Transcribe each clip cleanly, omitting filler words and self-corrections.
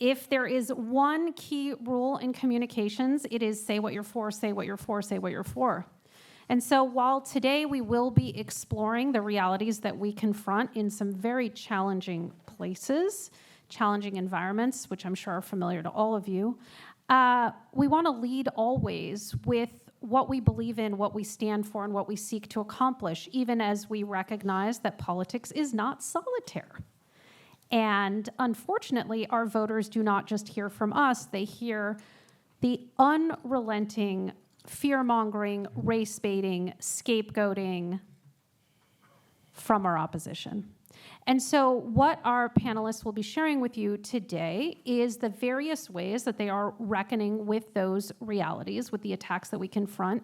If there is one key rule in communications, it is say what you're for, say what you're for, say what you're for. And so while today we will be exploring the realities that we confront in some very challenging places, challenging environments, which I'm sure are familiar to all of you, we want to lead always with what we believe in, what we stand for, and what we seek to accomplish, even as we recognize that politics is not solitaire. And unfortunately, our voters do not just hear from us, they hear the unrelenting fear-mongering, race-baiting, scapegoating from our opposition. And so what our panelists will be sharing with you today is the various ways that they are reckoning with those realities, with the attacks that we confront,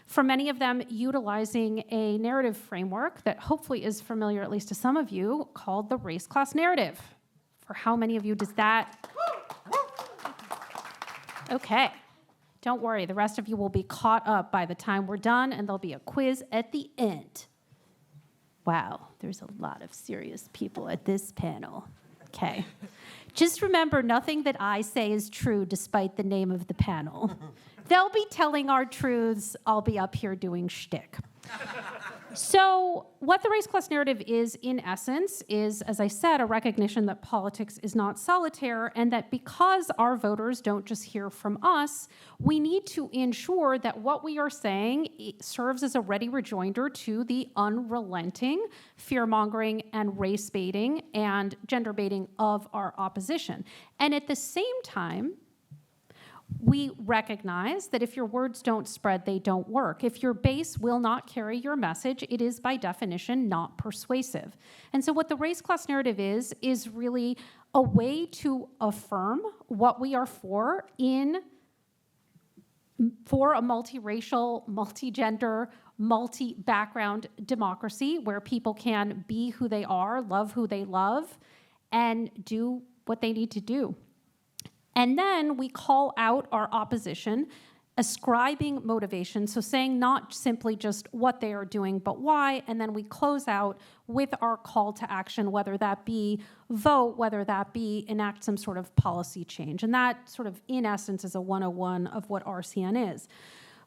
for many of them utilizing a narrative framework that hopefully is familiar, at least to some of you, called the race-class narrative. For how many of you does that? Okay. Don't worry, the rest of you will be caught up by the time we're done, and there'll be a quiz at the end. Wow, there's a lot of serious people at this panel. Okay. Just remember, nothing that I say is true despite the name of the panel. They'll be telling our truths. I'll be up here doing shtick. So what the race-class narrative is, in essence, is, as I said, a recognition that politics is not solitaire, and that because our voters don't just hear from us, we need to ensure that what we are saying serves as a ready rejoinder to the unrelenting fear-mongering and race-baiting and gender-baiting of our opposition. And at the same time, we recognize that if your words don't spread, they don't work. If your base will not carry your message, it is by definition not persuasive. And so what the race-class narrative is really a way to affirm what we are for a multiracial, multigender, multi-background democracy where people can be who they are, love who they love, and do what they need to do. And then we call out our opposition, ascribing motivation, so saying not simply just what they are doing, but why, and then we close out with our call to action, whether that be vote, whether that be enact some sort of policy change. And that sort of, in essence, is a 101 of what RCN is.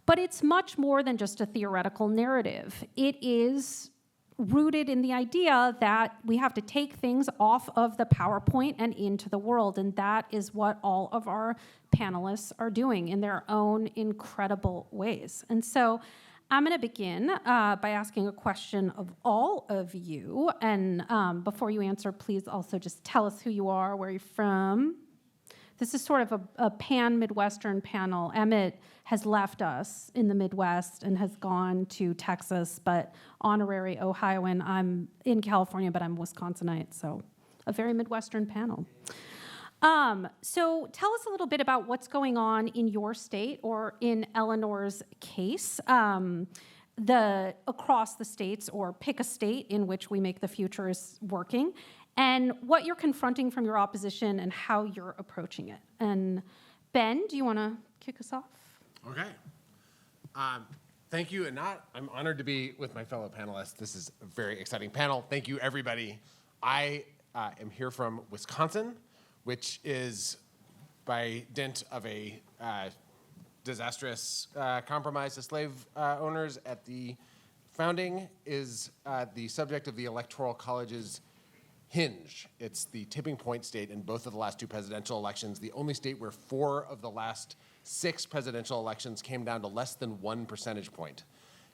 But it's much more than just a theoretical narrative. It is rooted in the idea that we have to take things off of the PowerPoint and into the world, and that is what all of our panelists are doing in their own incredible ways. And so I'm going to begin by asking a question of all of you, and before you answer, please also just tell us who you are, where you're from. This is sort of a pan-Midwestern panel. Emmett has left us in the Midwest and has gone to Texas, but honorary Ohioan. I'm in California, but I'm Wisconsinite, so a very Midwestern panel. So tell us a little bit about what's going on in your state, or in Eleanor's case, across the states, or pick a state in which we make the futures working, and what you're confronting from your opposition and how you're approaching it. And Ben, do you want to kick us off? Okay. Thank you, Anat. I'm honored to be with my fellow panelists. This is a very exciting panel. Thank you, everybody. I am here from Wisconsin, which is, by dint of a disastrous compromise to slave owners at the founding, is the subject of the Electoral College's hinge. It's the tipping point state in both of the last two presidential elections, the only state where 4 of the last 6 presidential elections came down to less than 1 percentage point.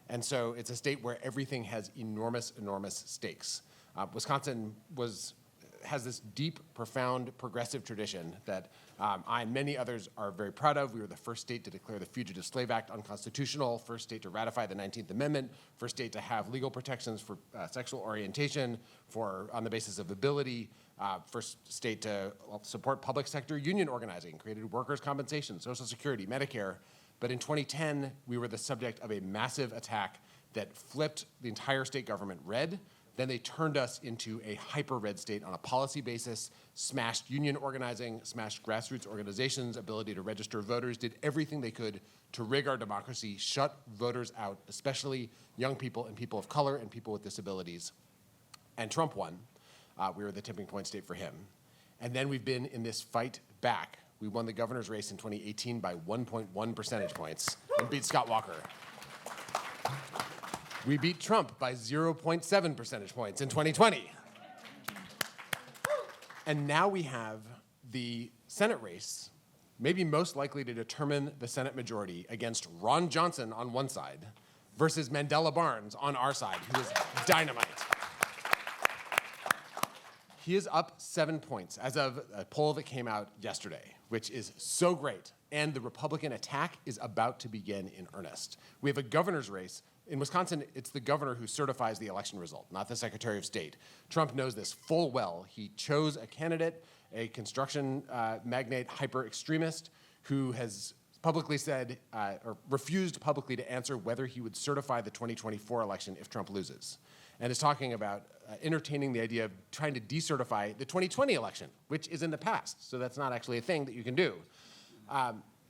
And so it's a state where everything has enormous, enormous stakes. Wisconsin has this deep, profound, progressive tradition that I and many others are very proud of. We were the first state to declare the Fugitive Slave Act unconstitutional, first state to ratify the 19th Amendment, first state to have legal protections for sexual orientation on the basis of ability, first state to support public sector union organizing, created workers' compensation, Social Security, Medicare. But in 2010, we were the subject of a massive attack that flipped the entire state government red. Then they turned us into a hyper-red state on a policy basis, smashed union organizing, smashed grassroots organizations' ability to register voters, did everything they could to rig our democracy, shut voters out, especially young people and people of color and people with disabilities. And Trump won. We were the tipping point state for him. And then we've been in this fight back. We won the governor's race in 2018 by 1.1 percentage points and beat Scott Walker. We beat Trump by 0.7 percentage points in 2020. And now we have the Senate race, maybe most likely to determine the Senate majority, against Ron Johnson on one side versus Mandela Barnes on our side, who is dynamite. He is up 7 points as of a poll that came out yesterday, which is so great. And the Republican attack is about to begin in earnest. We have a governor's race. In Wisconsin, it's the governor who certifies the election result, not the Secretary of State. Trump knows this full well. He chose a candidate, a construction magnate, hyper-extremist, who has publicly said, or refused publicly to answer whether he would certify the 2024 election if Trump loses. And is talking about entertaining the idea of trying to decertify the 2020 election, which is in the past. So that's not actually a thing that you can do.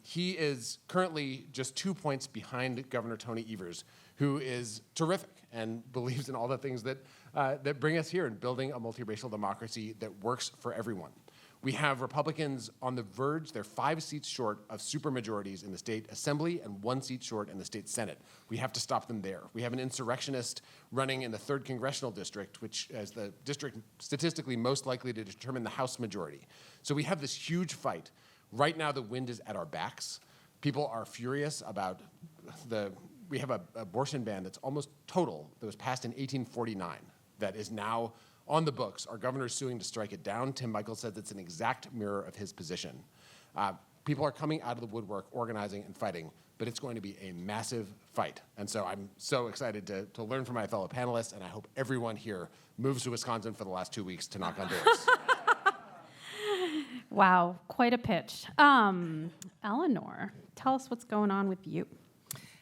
He is currently just 2 points behind Governor Tony Evers, who is terrific and believes in all the things that, that bring us here in building a multiracial democracy that works for everyone. We have Republicans on the verge. They're 5 seats short of supermajorities in the state assembly and 1 seat short in the state senate. We have to stop them there. We have an insurrectionist running in the 3rd congressional district, which is the district statistically most likely to determine the House majority. So we have this huge fight. Right now, the wind is at our backs. People are furious about we have an abortion ban that's almost total, that was passed in 1849, that is now on the books. Our governor's suing to strike it down. Tim Michael says it's an exact mirror of his position. People are coming out of the woodwork, organizing and fighting, but it's going to be a massive fight. And so I'm so excited to learn from my fellow panelists, and I hope everyone here moves to Wisconsin for the last 2 weeks to knock on doors. Wow, quite a pitch. Eleanor, tell us what's going on with you.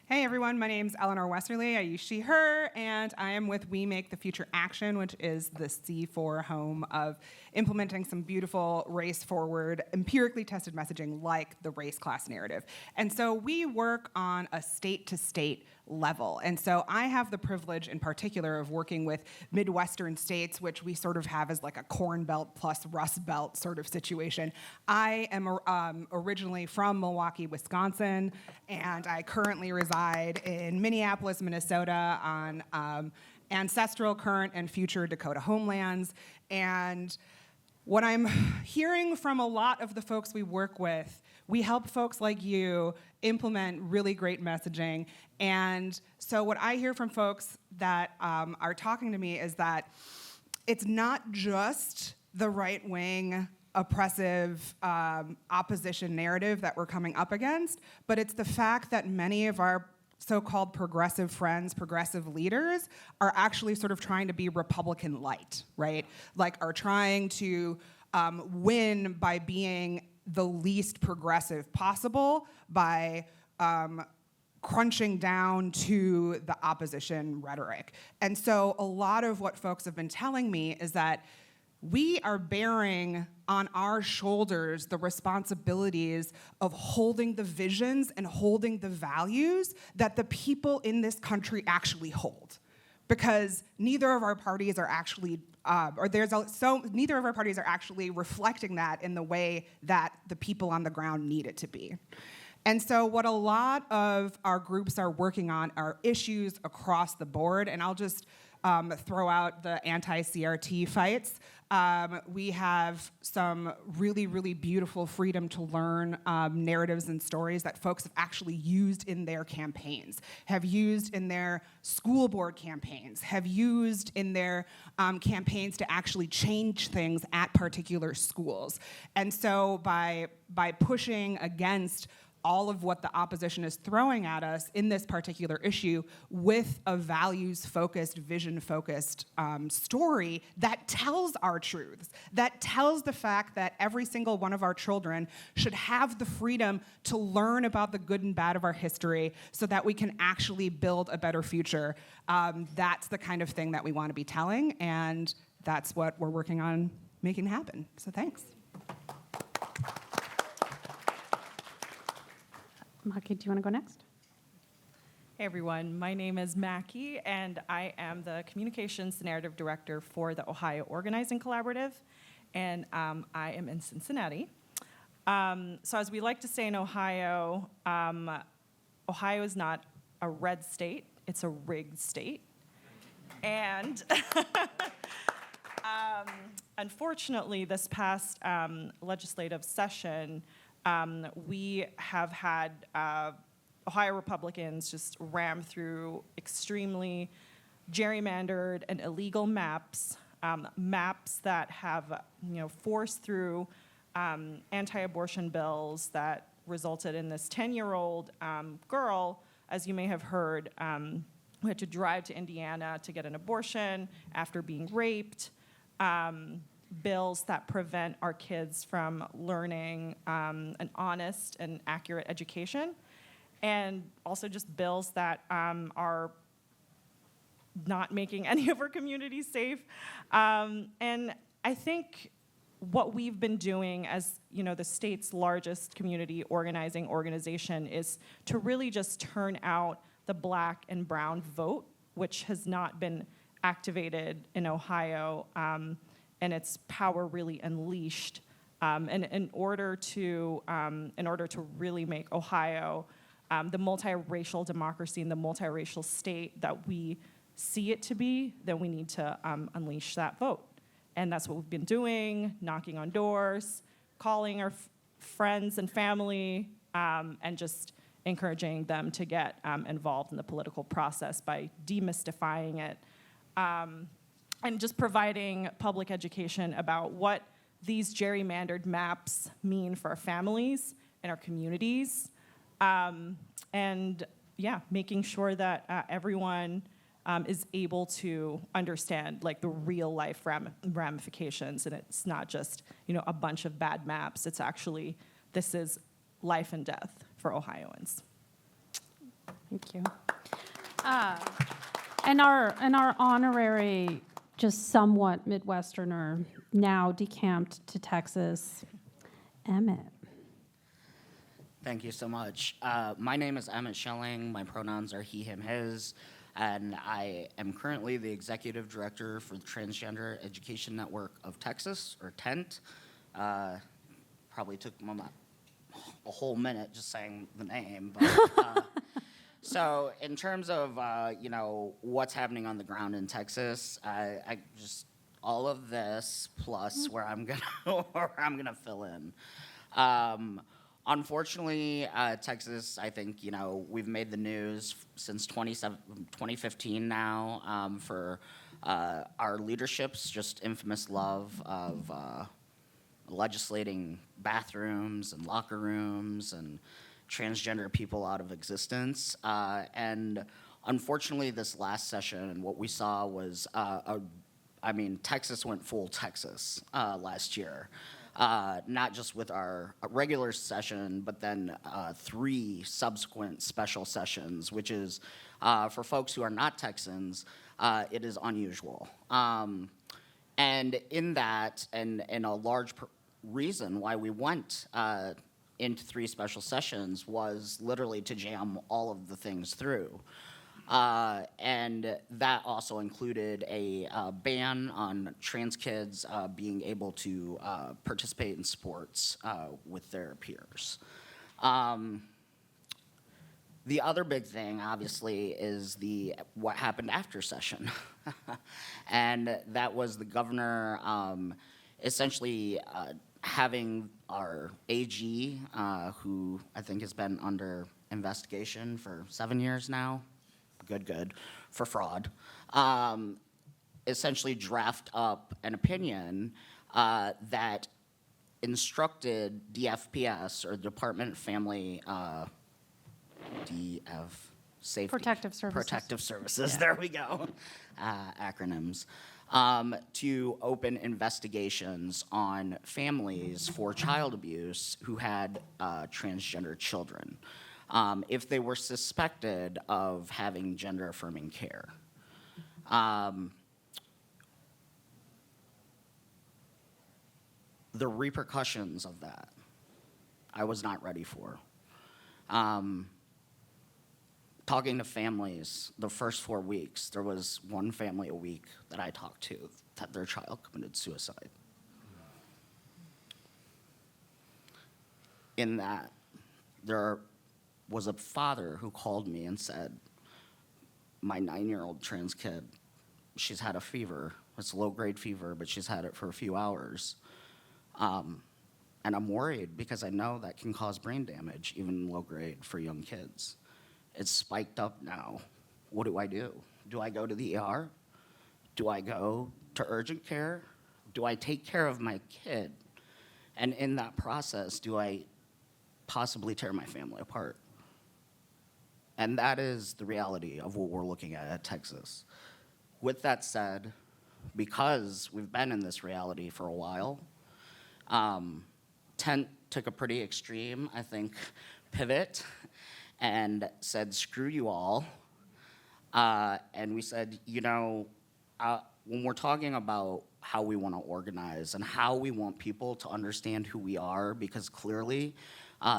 Hey everyone, my name's Eleanor Westerly. I use she, her, and I am with We Make the Future Action, which is the C4 home of implementing some beautiful race-forward, empirically tested messaging like the race class narrative. And so we work on a state-to-state level. And so I have the privilege in particular of working with Midwestern states, which we sort of have as like a Corn Belt plus Rust Belt sort of situation. I am originally from Milwaukee, Wisconsin, and I currently reside in Minneapolis, Minnesota on ancestral, current, and future Dakota homelands. And what I'm hearing from a lot of the folks we work with, we help folks like you implement really great messaging. And so what I hear from folks that are talking to me is that it's not just the right-wing oppressive opposition narrative that we're coming up against, but it's the fact that many of our so-called progressive friends, progressive leaders, are actually sort of trying to be Republican light, right? Like are trying to win by being the least progressive possible, by crunching down to the opposition rhetoric. And so a lot of what folks have been telling me is that we are bearing on our shoulders the responsibilities of holding the visions and holding the values that the people in this country actually hold. Because neither of our parties are actually, neither of our parties are actually reflecting that in the way that the people on the ground need it to be. And so what a lot of our groups are working on are issues across the board, and I'll just throw out the anti-CRT fights. We have some really, really beautiful freedom to learn narratives and stories that folks have actually used in their campaigns, have used in their school board campaigns, have used in their campaigns to actually change things at particular schools. And so by pushing against all of what the opposition is throwing at us in this particular issue with a values-focused, vision-focused story that tells our truths, that tells the fact that every single one of our children should have the freedom to learn about the good and bad of our history so that we can actually build a better future. That's the kind of thing that we want to be telling, and that's what we're working on making happen. So thanks. Maki, do you want to go next? Hey everyone, my name is Mackie, and I am the Communications Narrative Director for the Ohio Organizing Collaborative. and I am in Cincinnati. So as we like to say in Ohio, Ohio is not a red state, it's a rigged state. And unfortunately, this past legislative session, we have had Ohio Republicans just ram through extremely gerrymandered and illegal maps, maps that have forced through anti-abortion bills that resulted in this 10-year-old girl, as you may have heard, who had to drive to Indiana to get an abortion after being raped. Bills that prevent our kids from learning an honest and accurate education, and also just bills that are not making any of our communities safe. And I think what we've been doing as the state's largest community organizing organization is to really just turn out the Black and brown vote, which has not been activated in Ohio, and its power really unleashed. And in order to really make Ohio the multiracial democracy and the multiracial state that we see it to be, then we need to unleash that vote. And that's what we've been doing, knocking on doors, calling our friends and family, and just encouraging them to get involved in the political process by demystifying it, and just providing public education about what these gerrymandered maps mean for our families and our communities, and making sure that everyone is able to understand the real life ramifications, and it's not just a bunch of bad maps. It's actually, this is life and death for Ohioans. Thank you. And our honorary, just somewhat Midwesterner, now decamped to Texas, Emmett. Thank you so much. My name is Emmett Schelling. My pronouns are he, him, his, and I am currently the executive director for the Transgender Education Network of Texas, or TENT. Probably took a whole minute just saying the name, but so in terms of what's happening on the ground in Texas, I just all of this plus where I'm gonna fill in. Unfortunately, Texas, I think we've made the news since 2015 now for our leadership's just infamous love of legislating bathrooms and locker rooms and transgender people out of existence. And unfortunately, this last session, what we saw was, Texas went full Texas last year. Not just with our regular session, but then 3 subsequent special sessions, which is, for folks who are not Texans, it is unusual. And in that, and a large reason why we went into 3 special sessions was literally to jam all of the things through. And that also included a ban on trans kids being able to participate in sports with their peers. The other big thing, obviously, is what happened after session. And that was the governor essentially having our AG, who I think has been under investigation for 7 years now, good, for fraud, essentially draft up an opinion that instructed DFPS, or Department of Family Safety. Protective Services. Protective Services, yeah. There we go, acronyms. To open investigations on families for child abuse who had transgender children, if they were suspected of having gender-affirming care. The repercussions of that, I was not ready for. Talking to families, the first 4 weeks, there was one family a week that I talked to that their child committed suicide. in that there was a father who called me and said, my 9-year-old trans kid, she's had a fever. It's a low-grade fever, but she's had it for a few hours. And I'm worried because I know that can cause brain damage, even low grade, for young kids. It's spiked up now. What do I do? Do I go to the ER? Do I go to urgent care? Do I take care of my kid? And in that process, do I possibly tear my family apart? And that is the reality of what we're looking at Texas. With that said, because we've been in this reality for a while, Tent took a pretty extreme, I think, pivot and said, screw you all. And we said, when we're talking about how we want to organize and how we want people to understand who we are, because clearly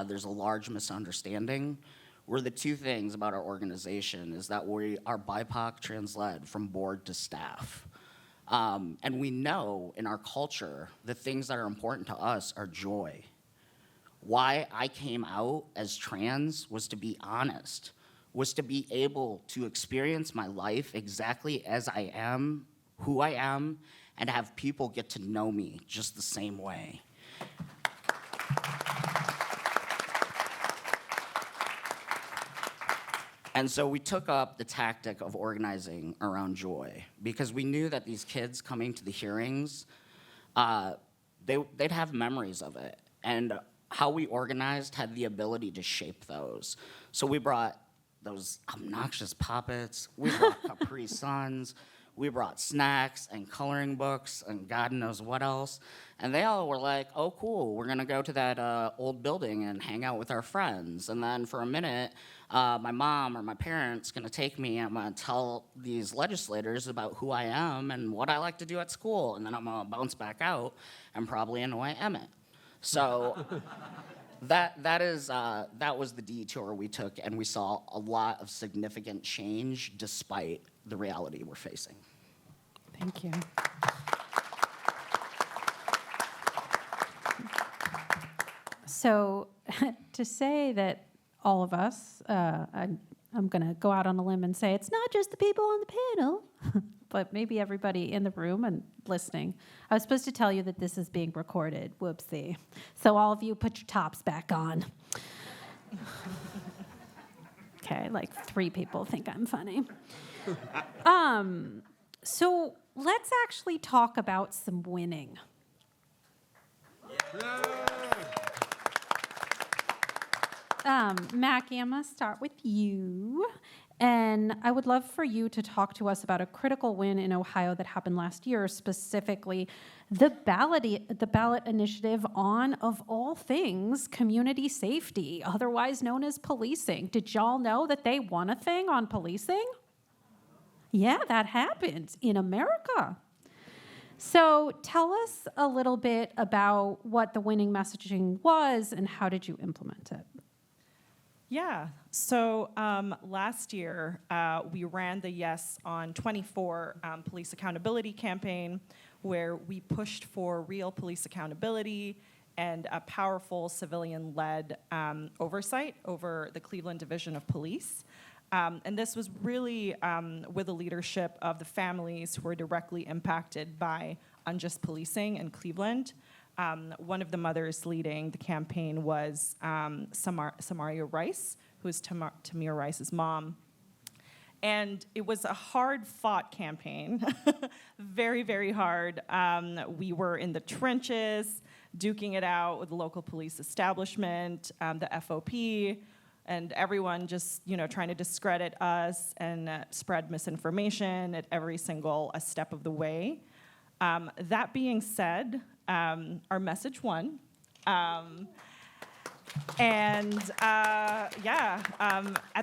there's a large misunderstanding, the two things about our organization is that we are BIPOC trans-led from board to staff. And we know in our culture the things that are important to us are joy. Why I came out as trans was to be honest, was to be able to experience my life exactly as I am, who I am, and have people get to know me just the same way. And so we took up the tactic of organizing around joy because we knew that these kids coming to the hearings, they'd have memories of it. And how we organized had the ability to shape those. So we brought those obnoxious puppets, we brought Capri Suns, we brought snacks and coloring books and God knows what else. And they all were like, oh, cool, we're gonna go to that old building and hang out with our friends. And then for a minute, my mom or my parents gonna take me and I'm gonna tell these legislators about who I am and what I like to do at school. And then I'm gonna bounce back out and probably annoy Emmett. So that was the detour we took, and we saw a lot of significant change despite the reality we're facing. Thank you. So to say that all of us, I'm going to go out on a limb and say it's not just the people on the panel, but maybe everybody in the room and listening. I was supposed to tell you that this is being recorded. Whoopsie. So all of you put your tops back on. Okay, like 3 people think I'm funny. So let's actually talk about some winning. Mackie, I'm going to start with you. And I would love for you to talk to us about a critical win in Ohio that happened last year, specifically the ballot initiative on, of all things, community safety, otherwise known as policing. Did y'all know that they won a thing on policing? Yeah, that happened in America. So tell us a little bit about what the winning messaging was and how did you implement it? Yeah, so last year we ran the Yes on 24 police accountability campaign where we pushed for real police accountability and a powerful civilian-led oversight over the Cleveland Division of Police. And this was really with the leadership of the families who were directly impacted by unjust policing in Cleveland. One of the mothers leading the campaign was Samaria Rice, who is Tamir Rice's mom. And it was a hard-fought campaign, very, very hard. We were in the trenches, duking it out with the local police establishment, the FOP, and everyone just trying to discredit us and spread misinformation at every single step of the way. That being said, our message won. At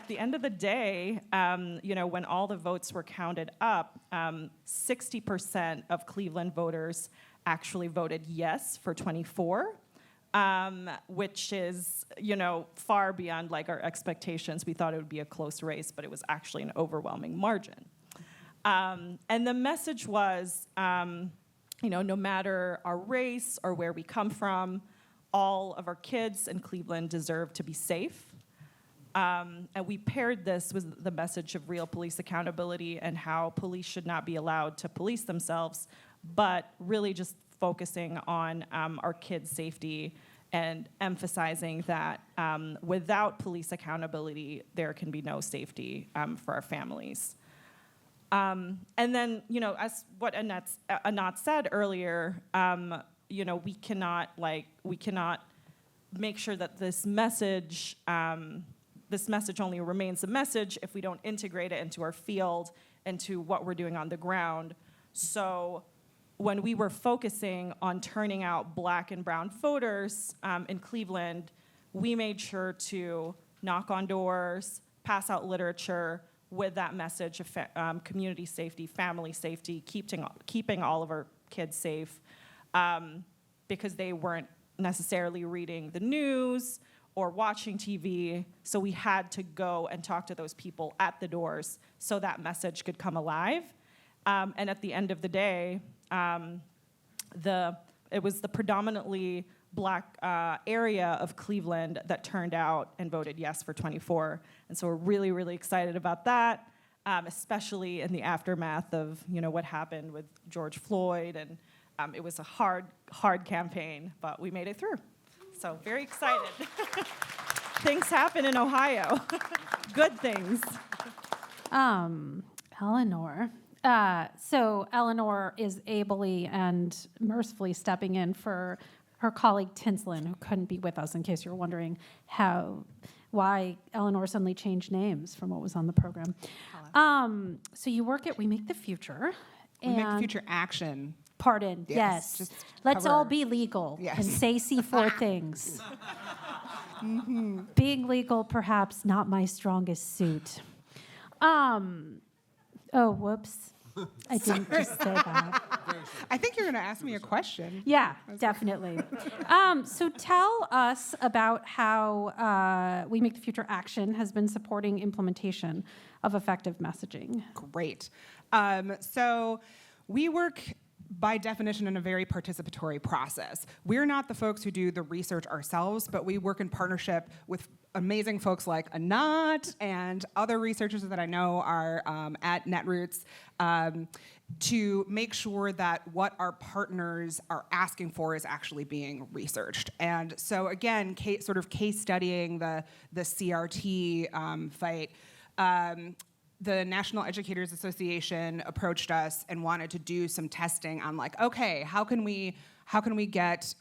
the end of the day, when all the votes were counted up, 60% of Cleveland voters actually voted yes for 24, which is, far beyond our expectations. We thought it would be a close race, but it was actually an overwhelming margin. And the message was, no matter our race or where we come from, all of our kids in Cleveland deserve to be safe. And we paired this with the message of real police accountability and how police should not be allowed to police themselves, but really just focusing on our kids' safety and emphasizing that without police accountability, there can be no safety for our families. And then, as what Anat said earlier, we cannot make sure that this message only remains a message if we don't integrate it into our field, into what we're doing on the ground. So when we were focusing on turning out Black and brown voters in Cleveland, we made sure to knock on doors, pass out literature with that message of community safety, family safety, keeping all of our kids safe, because they weren't necessarily reading the news or watching TV, so we had to go and talk to those people at the doors so that message could come alive. And at the end of the day, it was the predominantly Black area of Cleveland that turned out and voted yes for 24. And so we're really, really excited about that, especially in the aftermath of what happened with George Floyd. And it was a hard campaign, but we made it through. So very excited. Things happen in Ohio. Good things. Eleanor. So Eleanor is ably and mercifully stepping in for her colleague Tinslin, who couldn't be with us, in case you're wondering why Eleanor suddenly changed names from what was on the program. So you work at We Make the Future. We Make the Future Action. Pardon, Yes, yes. just Let's cover- all be legal Yes. and say C4 things. Being legal, perhaps not my strongest suit. Oh, whoops. I didn't just say that. I think you're going to ask me a question. Yeah, definitely. So tell us about how We Make the Future Action has been supporting implementation of effective messaging. Great. So we work by definition in a very participatory process. We're not the folks who do the research ourselves, but we work in partnership with amazing folks like Anat and other researchers that I know are at Netroots to make sure that what our partners are asking for is actually being researched. And so again, sort of case studying the CRT fight, the National Educators Association approached us and wanted to do some testing on okay, how can we get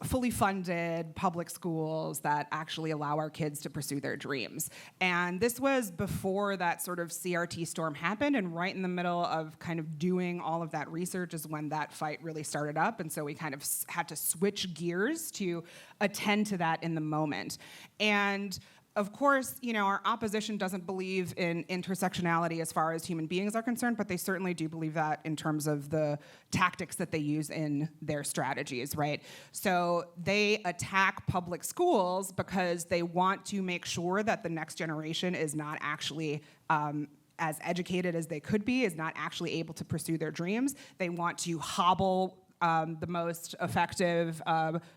fully funded public schools that actually allow our kids to pursue their dreams. And this was before that sort of CRT storm happened, and right in the middle of kind of doing all of that research is when that fight really started up. And so we kind of had to switch gears to attend to that in the moment. And of course, our opposition doesn't believe in intersectionality as far as human beings are concerned, but they certainly do believe that in terms of the tactics that they use in their strategies, right? So they attack public schools because they want to make sure that the next generation is not actually as educated as they could be, is not actually able to pursue their dreams. They want to hobble the most effective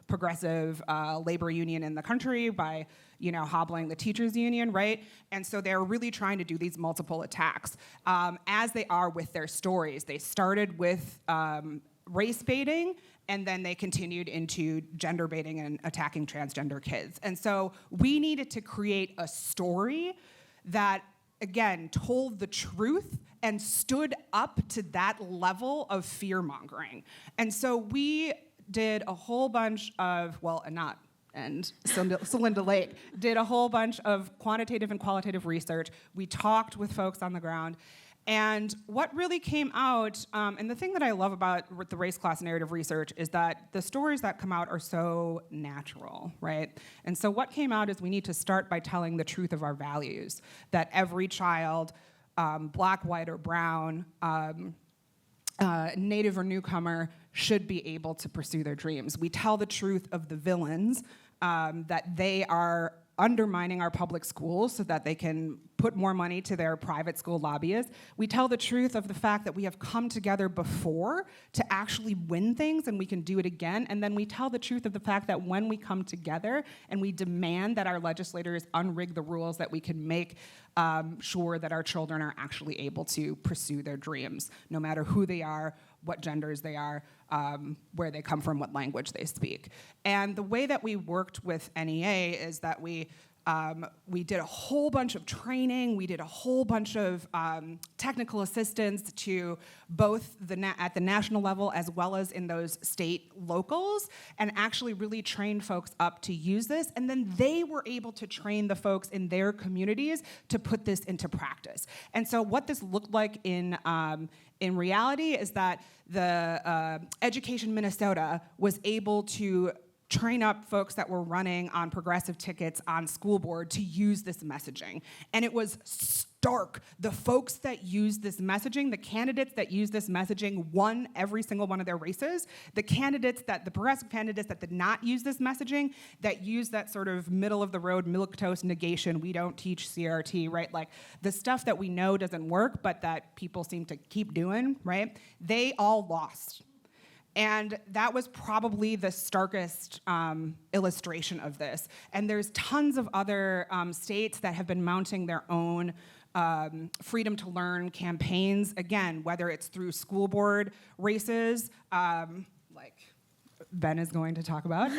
progressive labor union in the country by hobbling the teachers union, right? And so they're really trying to do these multiple attacks, as they are with their stories. They started with race baiting, and then they continued into gender baiting and attacking transgender kids. And so we needed to create a story that, again, told the truth and stood up to that level of fear-mongering. And so we did a whole bunch of, Anat and Celinda Lake did a whole bunch of quantitative and qualitative research. We talked with folks on the ground. And what really came out, and the thing that I love about the race class narrative research is that the stories that come out are so natural, right? And so what came out is we need to start by telling the truth of our values, that every child, Black, white, or brown, native or newcomer, should be able to pursue their dreams. We tell the truth of the villains, that they are undermining our public schools so that they can put more money to their private school lobbyists. We tell the truth of the fact that we have come together before to actually win things and we can do it again. And then we tell the truth of the fact that when we come together and we demand that our legislators unrig the rules, that we can make sure that our children are actually able to pursue their dreams, no matter who they are, what genders they are, where they come from, what language they speak. And the way that we worked with NEA is that we did a whole bunch of training, we did a whole bunch of technical assistance to both at the national level as well as in those state locals, and actually really trained folks up to use this. And then they were able to train the folks in their communities to put this into practice. And so what this looked like in reality is that the Education Minnesota was able to train up folks that were running on progressive tickets on school board to use this messaging. And it was stark. The folks that used this messaging, the candidates that used this messaging won every single one of their races. The progressive candidates that did not use this messaging, that used that sort of middle of the road, milquetoast negation, we don't teach CRT, right? Like the stuff that we know doesn't work, but that people seem to keep doing, right? They all lost. And that was probably the starkest illustration of this. And there's tons of other states that have been mounting their own freedom to learn campaigns, again, whether it's through school board races, like Ben is going to talk about,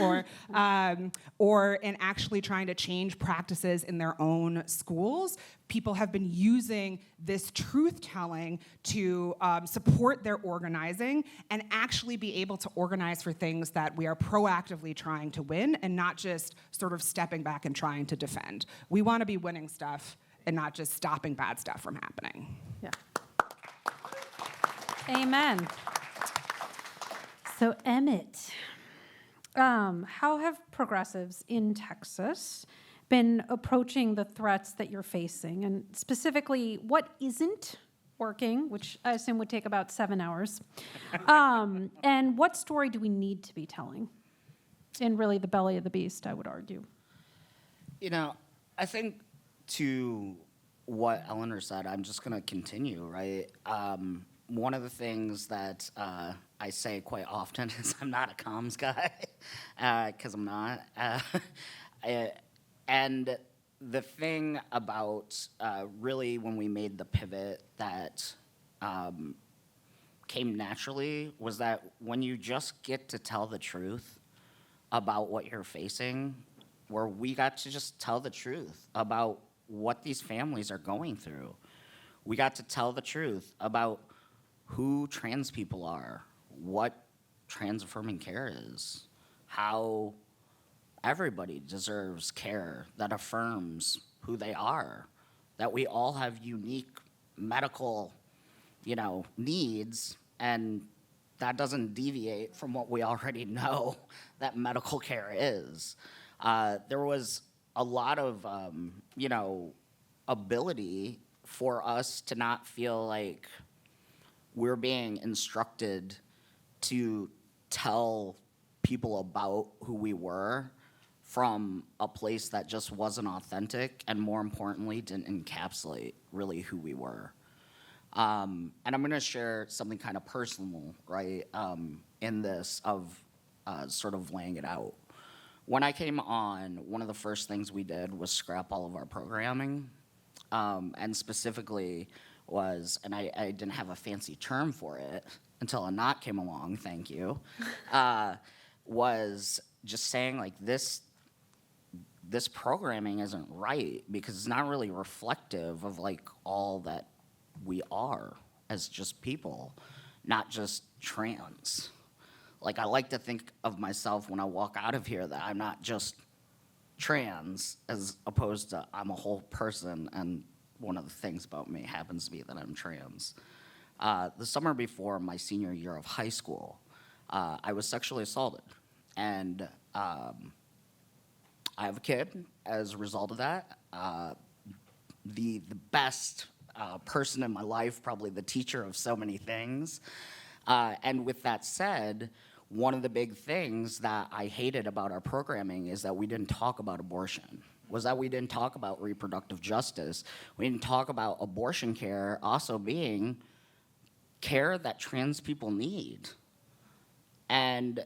or in actually trying to change practices in their own schools. People have been using this truth-telling to support their organizing and actually be able to organize for things that we are proactively trying to win and not just sort of stepping back and trying to defend. We want to be winning stuff and not just stopping bad stuff from happening. Yeah. Amen. So Emmett, how have progressives in Texas been approaching the threats that you're facing? And specifically, what isn't working, which I assume would take about 7 hours? And what story do we need to be telling? In really the belly of the beast, I would argue. You know, I think to what Eleanor said, I'm just going to continue, right? One of the things that I say quite often is I'm not a comms guy, because I'm not. And the thing about really when we made the pivot that came naturally was that when you just get to tell the truth about what you're facing, where we got to just tell the truth about what these families are going through. We got to tell the truth about who trans people are, what trans-affirming care is, how everybody deserves care that affirms who they are, that we all have unique medical, needs, and that doesn't deviate from what we already know that medical care is. There was a lot of, ability for us to not feel like we're being instructed to tell people about who we were from a place that just wasn't authentic and, more importantly, didn't encapsulate really who we were. And I'm going to share something kind of personal, right, in this of sort of laying it out. When I came on, one of the first things we did was scrap all of our programming, and specifically was, and I didn't have a fancy term for it until Anat came along, thank you, was just saying like this programming isn't right because it's not really reflective of like all that we are as just people, not just trans. Like I like to think of myself when I walk out of here that I'm not just trans as opposed to I'm a whole person, and one of the things about me happens to be that I'm trans. The summer before my senior year of high school, I was sexually assaulted, and I have a kid as a result of that. The best person in my life, probably the teacher of so many things. And with that said, one of the big things that I hated about our programming is that we didn't talk about abortion, was that we didn't talk about reproductive justice. We didn't talk about abortion care also being care that trans people need. And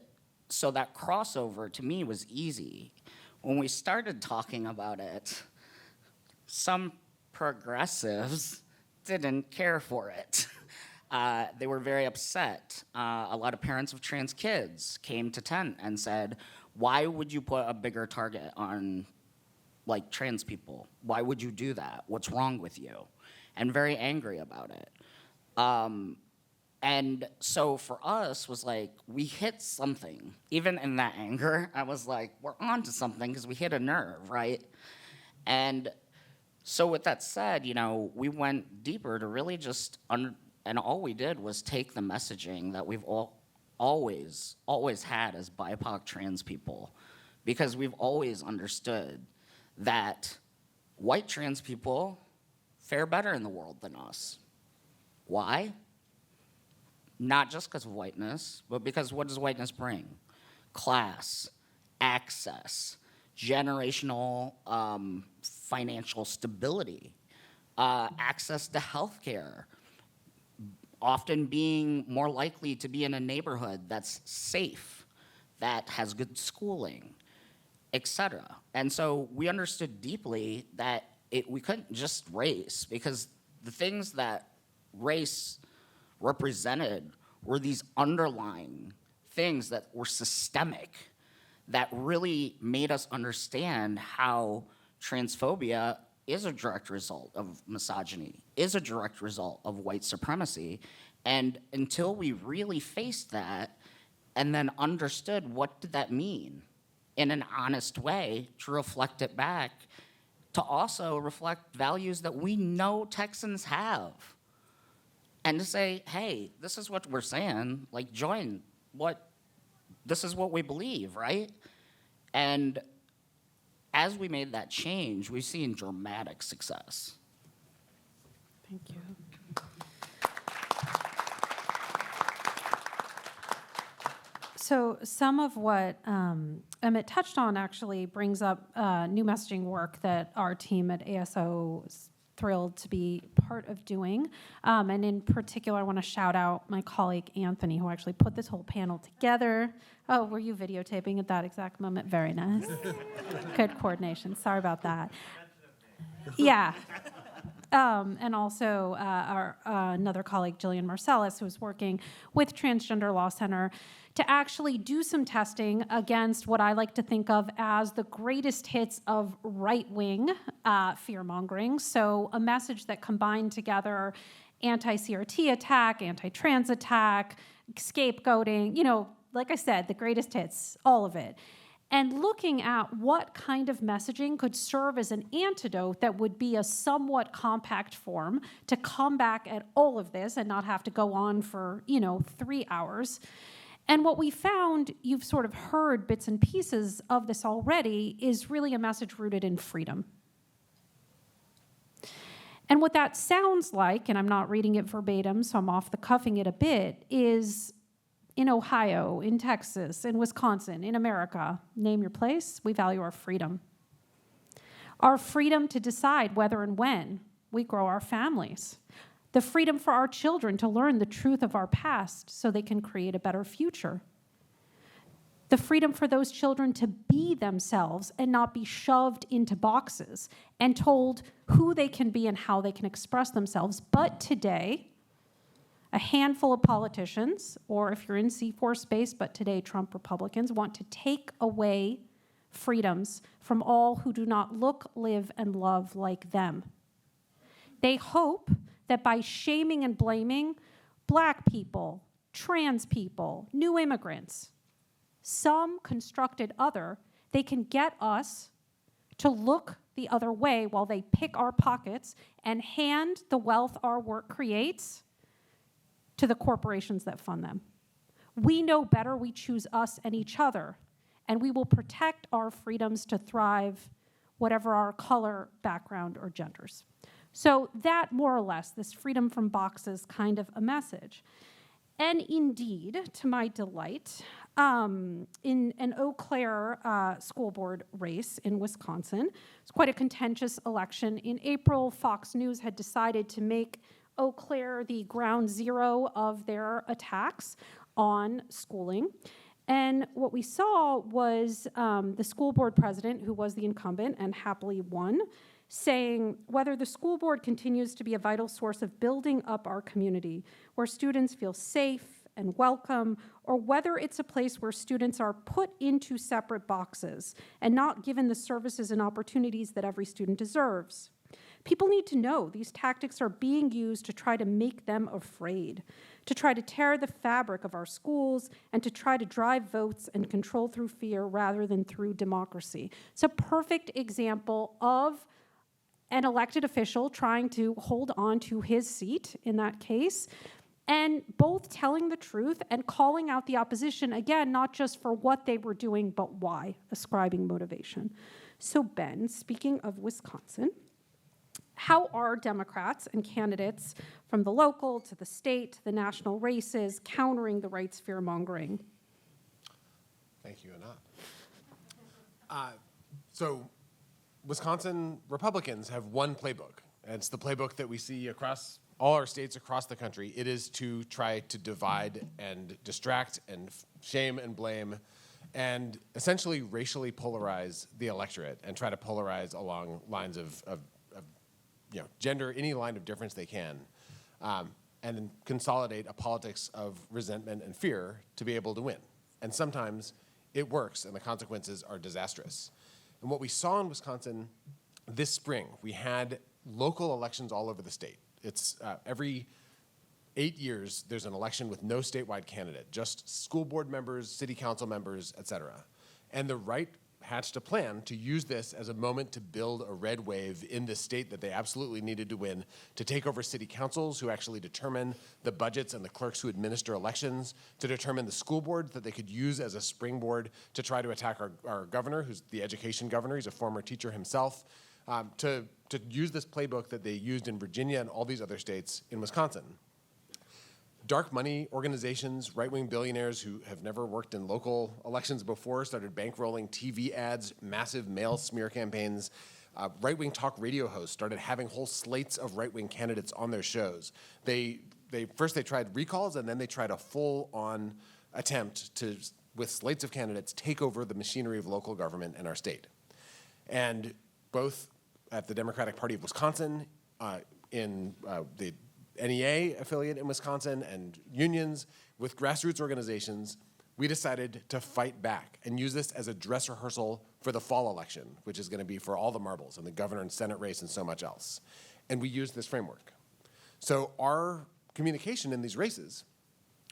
so that crossover to me was easy. When we started talking about it, some progressives didn't care for it. They were very upset. A lot of parents of trans kids came to tent and said, why would you put a bigger target on like trans people? Why would you do that? What's wrong with you? And very angry about it. And so for us was like, we hit something. Even in that anger, I was like, we're onto something because we hit a nerve, right? And so with that said, you know, we went deeper to really just, and all we did was take the messaging that we've always had as BIPOC trans people, because we've always understood that white trans people fare better in the world than us. Why? Not just because of whiteness, but because what does whiteness bring? Class, access, generational financial stability, access to healthcare, often being more likely to be in a neighborhood that's safe, that has good schooling, etc. And so we understood deeply that we couldn't just race, because the things that race represented were these underlying things that were systemic, that really made us understand how transphobia is a direct result of misogyny, is a direct result of white supremacy. And until we really faced that and then understood what did that mean in an honest way, to reflect it back, to also reflect values that we know Texans have, and to say, hey, this is what we're saying, like join this is what we believe, right? And as we made that change, we've seen dramatic success. Thank you. So some of what Emmett touched on actually brings up new messaging work that our team at ASO is thrilled to be part of doing. And in particular, I want to shout out my colleague Anthony, who actually put this whole panel together. Oh, were you videotaping at that exact moment? Very nice. Good coordination. Sorry about that. Yeah. And also our another colleague, Jillian Marcellus, who's working with Transgender Law Center to actually do some testing against what I like to think of as the greatest hits of right-wing fear-mongering. So a message that combined together anti-CRT attack, anti-trans attack, scapegoating, you know, like I said, the greatest hits, all of it. And looking at what kind of messaging could serve as an antidote that would be a somewhat compact form to come back at all of this and not have to go on for, 3 hours. And what we found, you've sort of heard bits and pieces of this already, is really a message rooted in freedom. And what that sounds like, and I'm not reading it verbatim, so I'm off the cuffing it a bit, is in Ohio, in Texas, in Wisconsin, in America, name your place, we value our freedom. Our freedom to decide whether and when we grow our families. The freedom for our children to learn the truth of our past so they can create a better future. The freedom for those children to be themselves and not be shoved into boxes and told who they can be and how they can express themselves. But today, a handful of politicians, or if you're in C4 space, but today Trump Republicans, want to take away freedoms from all who do not look, live, and love like them. They hope that by shaming and blaming Black people, trans people, new immigrants, some constructed other, they can get us to look the other way while they pick our pockets and hand the wealth our work creates to the corporations that fund them. We know better, we choose us and each other, and we will protect our freedoms to thrive, whatever our color, background, or genders. So that, more or less, this freedom from boxes kind of a message. And indeed, to my delight, in an Eau Claire school board race in Wisconsin. It's quite a contentious election. In April, Fox News had decided to make Eau Claire the ground zero of their attacks on schooling. And what we saw was the school board president, who was the incumbent and happily won, saying whether the school board continues to be a vital source of building up our community, where students feel safe and welcome, or whether it's a place where students are put into separate boxes and not given the services and opportunities that every student deserves. People need to know these tactics are being used to try to make them afraid, to try to tear the fabric of our schools, and to try to drive votes and control through fear rather than through democracy. It's a perfect example of an elected official trying to hold on to his seat in that case, and both telling the truth and calling out the opposition, again, not just for what they were doing, but why, ascribing motivation. So Ben, speaking of Wisconsin, how are Democrats and candidates from the local to the state to the national races countering the rights fearmongering? Thank you, Anat. So Wisconsin Republicans have one playbook, and it's the playbook that we see across all our states across the country. It is to try to divide and distract and shame and blame and essentially racially polarize the electorate and try to polarize along lines of gender, any line of difference they can, and then consolidate a politics of resentment and fear to be able to win. And sometimes it works, and the consequences are disastrous. And what we saw in Wisconsin this spring, we had local elections all over the state. It's every 8 years, there's an election with no statewide candidate, just school board members, city council members, et cetera. And the right hatched a plan to use this as a moment to build a red wave in the state that they absolutely needed to win, to take over city councils who actually determine the budgets and the clerks who administer elections, to determine the school board that they could use as a springboard to try to attack our governor, who's the education governor. He's a former teacher himself, to use this playbook that they used in Virginia and all these other states in Wisconsin. Dark money organizations, right-wing billionaires who have never worked in local elections before started bankrolling TV ads, massive mail smear campaigns. Right-wing talk radio hosts started having whole slates of right-wing candidates on their shows. First they tried recalls, and then they tried a full-on attempt to, with slates of candidates, take over the machinery of local government in our state. And both at the Democratic Party of Wisconsin, in the NEA affiliate in Wisconsin, and unions with grassroots organizations, we decided to fight back and use this as a dress rehearsal for the fall election, which is going to be for all the marbles and the governor and Senate race and so much else. And we used this framework. So our communication in these races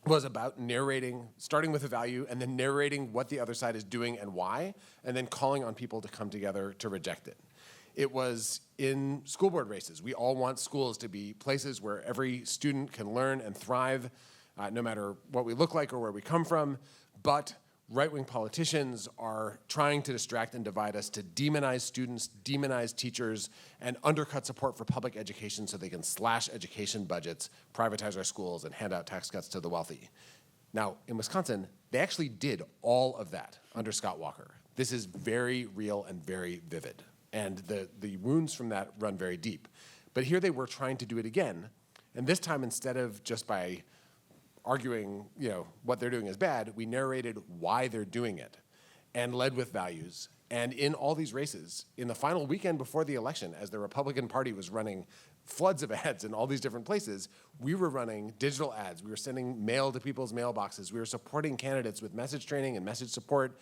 was about narrating, starting with a value, and then narrating what the other side is doing and why, and then calling on people to come together to reject it. It was in school board races. We all want schools to be places where every student can learn and thrive, no matter what we look like or where we come from. But right-wing politicians are trying to distract and divide us, to demonize students, demonize teachers, and undercut support for public education so they can slash education budgets, privatize our schools, and hand out tax cuts to the wealthy. Now, in Wisconsin, they actually did all of that under Scott Walker. This is very real and very vivid. And the wounds from that run very deep. But here they were trying to do it again. And this time, instead of just by arguing, what they're doing is bad, we narrated why they're doing it and led with values. And in all these races, in the final weekend before the election, as the Republican Party was running floods of ads in all these different places, we were running digital ads. We were sending mail to people's mailboxes. We were supporting candidates with message training and message support,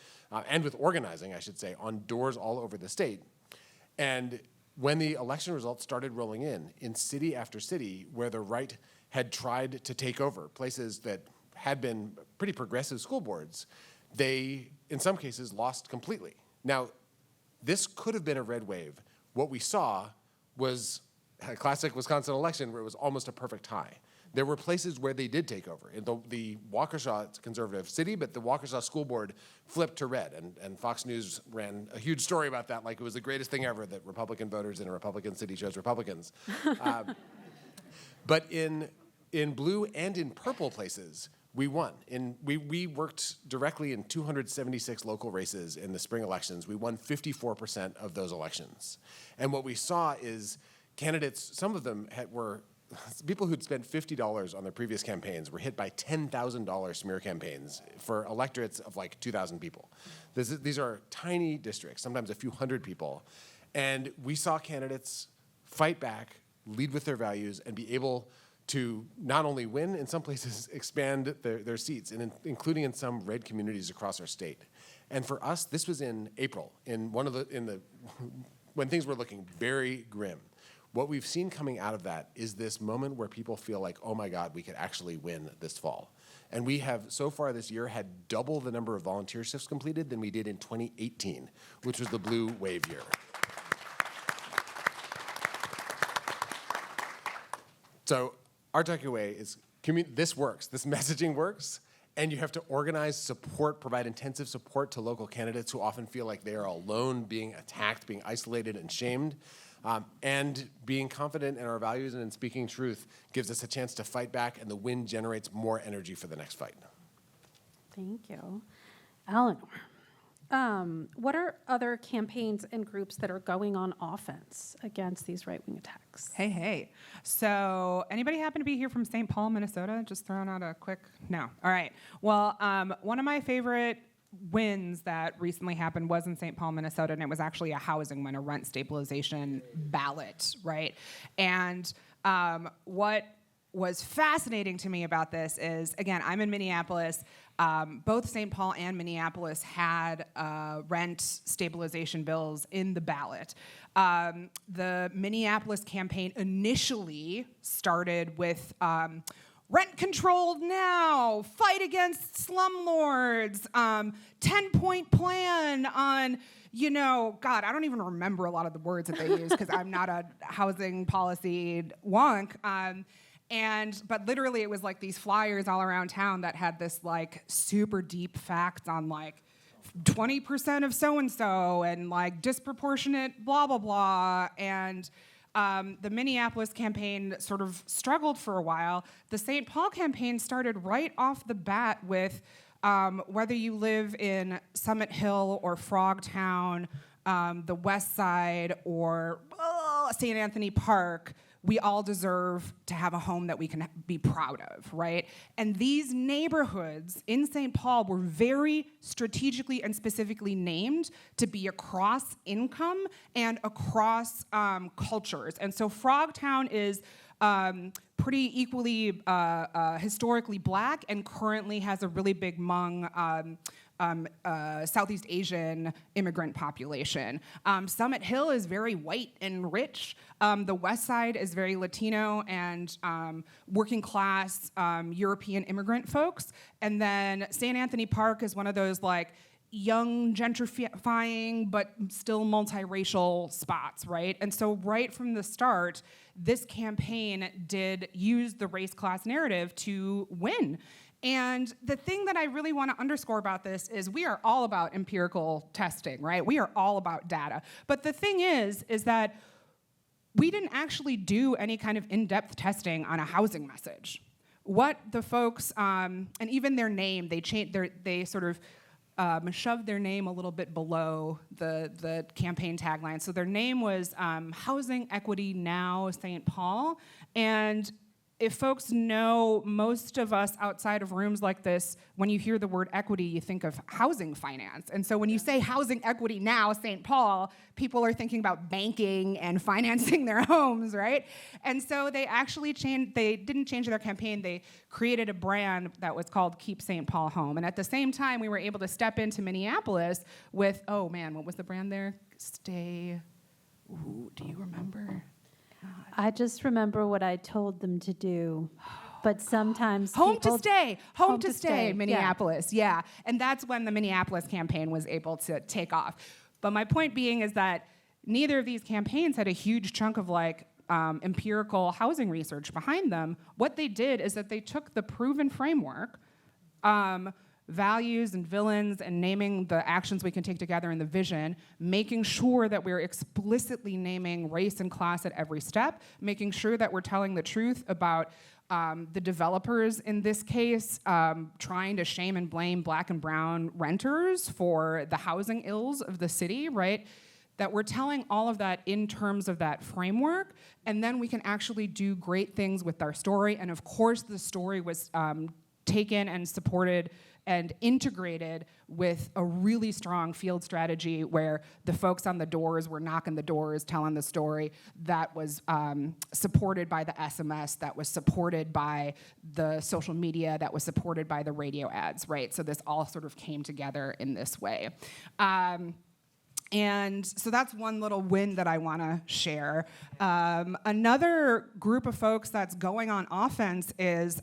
and with organizing, I should say, on doors all over the state. And when the election results started rolling in city after city where the right had tried to take over, places that had been pretty progressive school boards, they, in some cases, lost completely. Now, this could have been a red wave. What we saw was a classic Wisconsin election where it was almost a perfect tie. There were places where they did take over. In the Waukesha, it's a conservative city, but the Waukesha school board flipped to red, and Fox News ran a huge story about that, like it was the greatest thing ever that Republican voters in a Republican city chose Republicans. But in blue and in purple places, we won. We worked directly in 276 local races in the spring elections. We won 54% of those elections. And what we saw is candidates, some of them were people who'd spent $50 on their previous campaigns were hit by $10,000 smear campaigns for electorates of like 2,000 people. These are tiny districts, sometimes a few hundred people. And we saw candidates fight back, lead with their values, and be able to not only win, in some places expand their seats, and including in some red communities across our state. And for us, this was in April, when things were looking very grim. What we've seen coming out of that is this moment where people feel like, oh my God, we could actually win this fall. And we have, so far this year, had double the number of volunteer shifts completed than we did in 2018, which was the blue wave year. So our takeaway is this works, this messaging works, and you have to organize support, provide intensive support to local candidates who often feel like they are alone, being attacked, being isolated and shamed. And being confident in our values and in speaking truth gives us a chance to fight back, and the win generates more energy for the next fight. Thank you. Eleanor, what are other campaigns and groups that are going on offense against these right-wing attacks? Hey. So anybody happen to be here from St. Paul, Minnesota? Just throwing out a quick, no. All right. Well, one of my favorite wins that recently happened was in St. Paul, Minnesota, and it was actually a housing win, a rent stabilization ballot, right? And what was fascinating to me about this is, again, I'm in Minneapolis. Both St. Paul and Minneapolis had rent stabilization bills in the ballot. The Minneapolis campaign initially started with rent controlled now, fight against slumlords, 10-point plan on, God, I don't even remember a lot of the words that they use because I'm not a housing policy wonk. But literally it was like these flyers all around town that had this like super deep facts on like 20% of so-and-so and like disproportionate blah, blah, blah. And the Minneapolis campaign sort of struggled for a while. The St. Paul campaign started right off the bat with whether you live in Summit Hill or Frogtown, the West Side, or St. Anthony Park, we all deserve to have a home that we can be proud of, right? And these neighborhoods in St. Paul were very strategically and specifically named to be across income and across cultures. And so Frogtown is pretty equally historically black and currently has a really big Hmong Southeast Asian immigrant population. Summit Hill is very white and rich. The West Side is very Latino and working class European immigrant folks. And then St. Anthony Park is one of those like young, gentrifying, but still multiracial spots, right? And so right from the start, this campaign did use the race-class narrative to win. And the thing that I really want to underscore about this is we are all about empirical testing, right? We are all about data. But the thing is that we didn't actually do any kind of in-depth testing on a housing message. What the folks, and even their name, they sort of shoved their name a little bit below the campaign tagline. So their name was Housing Equity Now St. Paul. And if folks know, most of us outside of rooms like this, when you hear the word equity, you think of housing finance. And so when you say Housing Equity Now St. Paul, people are thinking about banking and financing their homes, right? And so they actually didn't change their campaign. They created a brand that was called Keep St. Paul Home. And at the same time, we were able to step into Minneapolis with, oh man, what was the brand there? Do you remember? I just remember what I told them to do, but sometimes Home people... to stay, Minneapolis, yeah. And that's when the Minneapolis campaign was able to take off. But my point being is that neither of these campaigns had a huge chunk of like empirical housing research behind them. What they did is that they took the proven framework, values and villains and naming the actions we can take together in the vision, making sure that we're explicitly naming race and class at every step, making sure that we're telling the truth about the developers in this case trying to shame and blame Black and brown renters for the housing ills of the city, right? That we're telling all of that in terms of that framework, and then we can actually do great things with our story. And of course, the story was taken and supported and integrated with a really strong field strategy where the folks on the doors were knocking the doors, telling the story, that was supported by the SMS, that was supported by the social media, that was supported by the radio ads, right? So this all sort of came together in this way. And so that's one little win that I want to share. Another group of folks that's going on offense is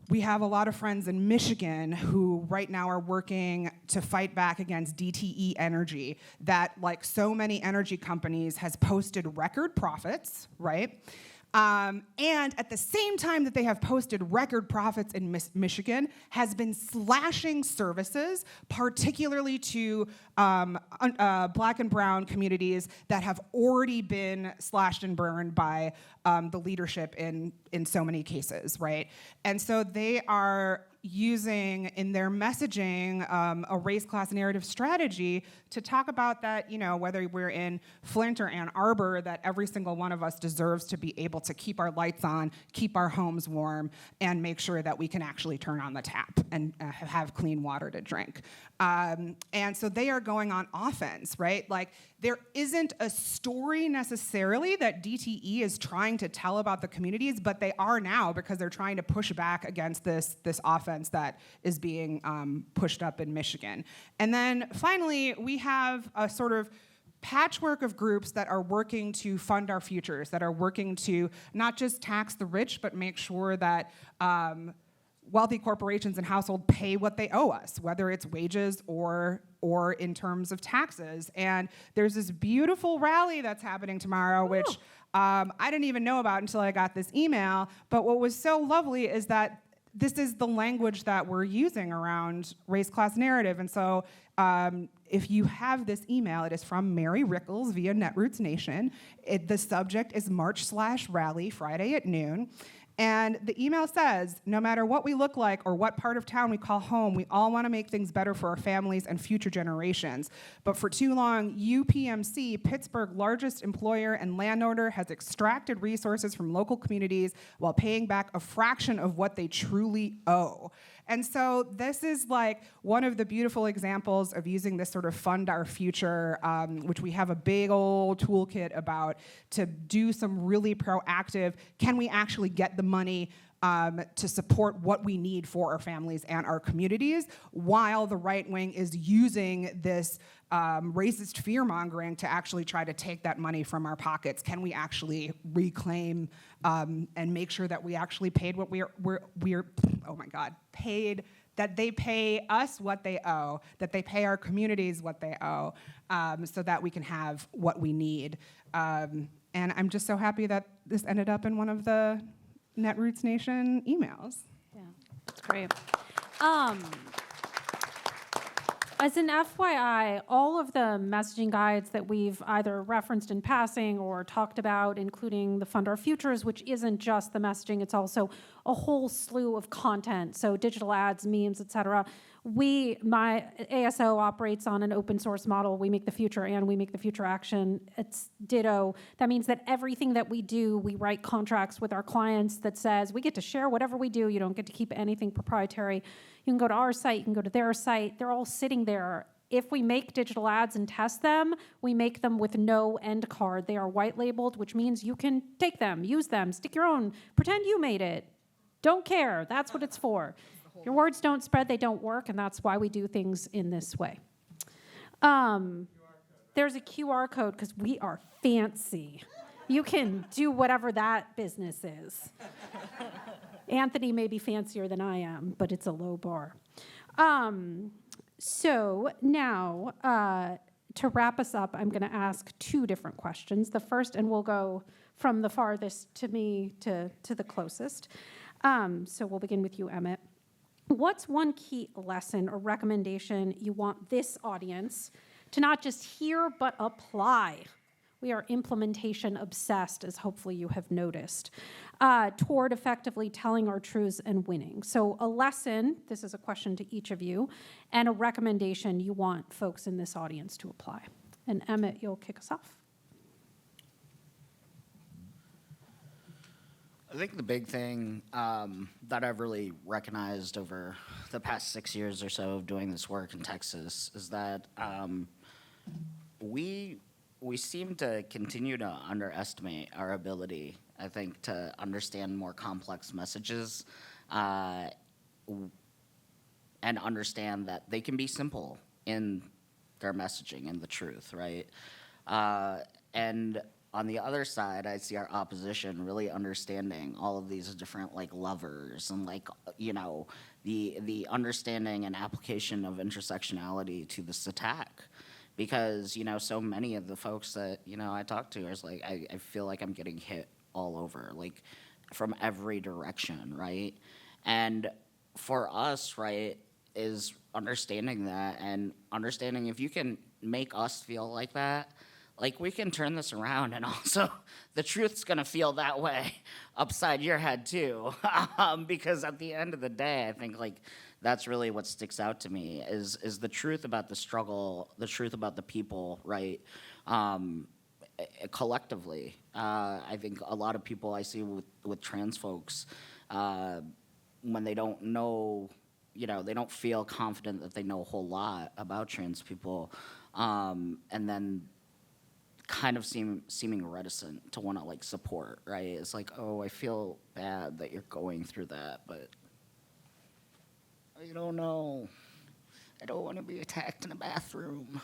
we have a lot of friends in Michigan who right now are working to fight back against DTE Energy that, like so many energy companies, has posted record profits, right? And at the same time that they have posted record profits in Michigan, has been slashing services, particularly to Black and brown communities that have already been slashed and burned by the leadership in so many cases, right? And so they are using in their messaging a race class narrative strategy to talk about that, you know, whether we're in Flint or Ann Arbor, that every single one of us deserves to be able to keep our lights on, keep our homes warm, and make sure that we can actually turn on the tap and have clean water to drink. And so they are going on offense, right? Like, there isn't a story necessarily that DTE is trying to tell about the communities, but they are now, because they're trying to push back against this offense that is being pushed up in Michigan. And then finally, we have a sort of patchwork of groups that are working to fund our futures, that are working to not just tax the rich, but make sure that wealthy corporations and households pay what they owe us, whether it's wages or in terms of taxes. And there's this beautiful rally that's happening tomorrow, which I didn't even know about until I got this email. But what was so lovely is that this is the language that we're using around race-class narrative. And so if you have this email, it is from Mary Rickles via Netroots Nation. The subject is March/Rally, Friday at noon. And the email says, no matter what we look like or what part of town we call home, we all want to make things better for our families and future generations. But for too long, UPMC, Pittsburgh's largest employer and landowner, has extracted resources from local communities while paying back a fraction of what they truly owe. And so this is like one of the beautiful examples of using this sort of fund our future, which we have a big old toolkit about, to do some really proactive, can we actually get the money to support what we need for our families and our communities, while the right wing is using this racist fear-mongering to actually try to take that money from our pockets. Can we actually reclaim and make sure that we actually paid what we're oh my God, paid, that they pay us what they owe, that they pay our communities what they owe, so that we can have what we need. And I'm just so happy that this ended up in one of the Netroots Nation emails. Yeah, that's great. As an FYI, all of the messaging guides that we've either referenced in passing or talked about, including the Fund Our Futures, which isn't just the messaging, it's also a whole slew of content, so digital ads, memes, et cetera. My ASO operates on an open source model. We make the future and we make the future action. It's ditto. That means that everything that we do, we write contracts with our clients that says we get to share whatever we do. You don't get to keep anything proprietary. You can go to our site, you can go to their site. They're all sitting there. If we make digital ads and test them, we make them with no end card. They are white labeled, which means you can take them, use them, stick your own, pretend you made it. Don't care. That's what it's for. Your words don't spread, they don't work, and that's why we do things in this way. There's a QR code because we are fancy. You can do whatever that business is. Anthony may be fancier than I am, but it's a low bar. So now, to wrap us up, I'm going to ask two different questions. The first, and we'll go from the farthest to me to the closest. So we'll begin with you, Emmett. What's one key lesson or recommendation you want this audience to not just hear, but apply? We are implementation obsessed, as hopefully you have noticed, toward effectively telling our truths and winning. So a lesson, this is a question to each of you, and a recommendation you want folks in this audience to apply. And Emmett, you'll kick us off. I think the big thing that I've really recognized over the past 6 years or so of doing this work in Texas is that we seem to continue to underestimate our ability, I think, to understand more complex messages and understand that they can be simple in their messaging and the truth, right? And on the other side, I see our opposition really understanding all of these different like levers and like, you know, the understanding and application of intersectionality to this attack. Because, you know, so many of the folks that, you know, I talk to is like, I feel like I'm getting hit all over, like from every direction, right? And for us, right, is understanding that and understanding if you can make us feel like that, like we can turn this around and also the truth's gonna feel that way upside your head too. Because at the end of the day, I think like that's really what sticks out to me is the truth about the struggle, the truth about the people, right? Collectively, I think a lot of people I see with trans folks, when they don't know, you know, they don't feel confident that they know a whole lot about trans people, and then kind of seeming reticent to want to like support, right? It's like, oh, I feel bad that you're going through that, but I don't know. I don't want to be attacked in a bathroom.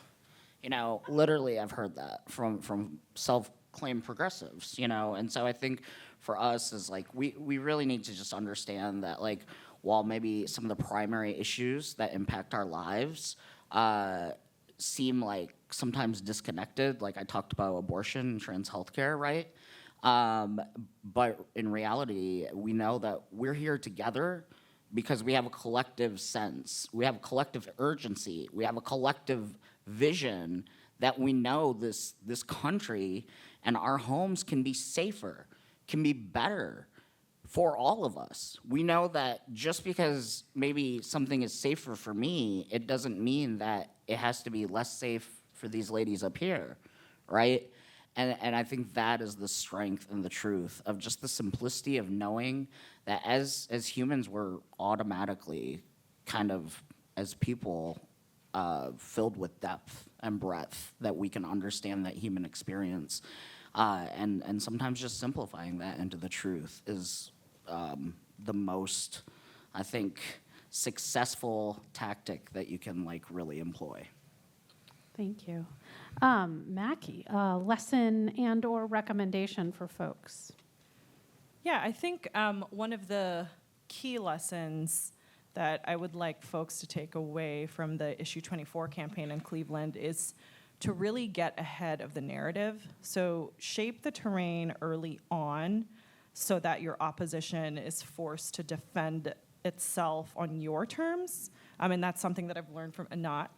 You know, literally I've heard that from self-claimed progressives, you know? And so I think for us is like, we really need to just understand that like, while maybe some of the primary issues that impact our lives seem like sometimes disconnected, like I talked about abortion and trans healthcare, right? But in reality, we know that we're here together because we have a collective sense, we have a collective urgency, we have a collective vision that we know this country and our homes can be safer, can be better for all of us. We know that just because maybe something is safer for me, it doesn't mean that it has to be less safe for these ladies up here, right? And I think that is the strength and the truth of just the simplicity of knowing that as humans, we're automatically kind of, as people, filled with depth and breadth, that we can understand that human experience. And sometimes just simplifying that into the truth is the most, I think, successful tactic that you can like really employ. Thank you. Mackie, lesson and or recommendation for folks? Yeah, I think one of the key lessons that I would like folks to take away from the Issue 24 campaign in Cleveland is to really get ahead of the narrative. So shape the terrain early on so that your opposition is forced to defend itself on your terms. And that's something that I've learned from Anat,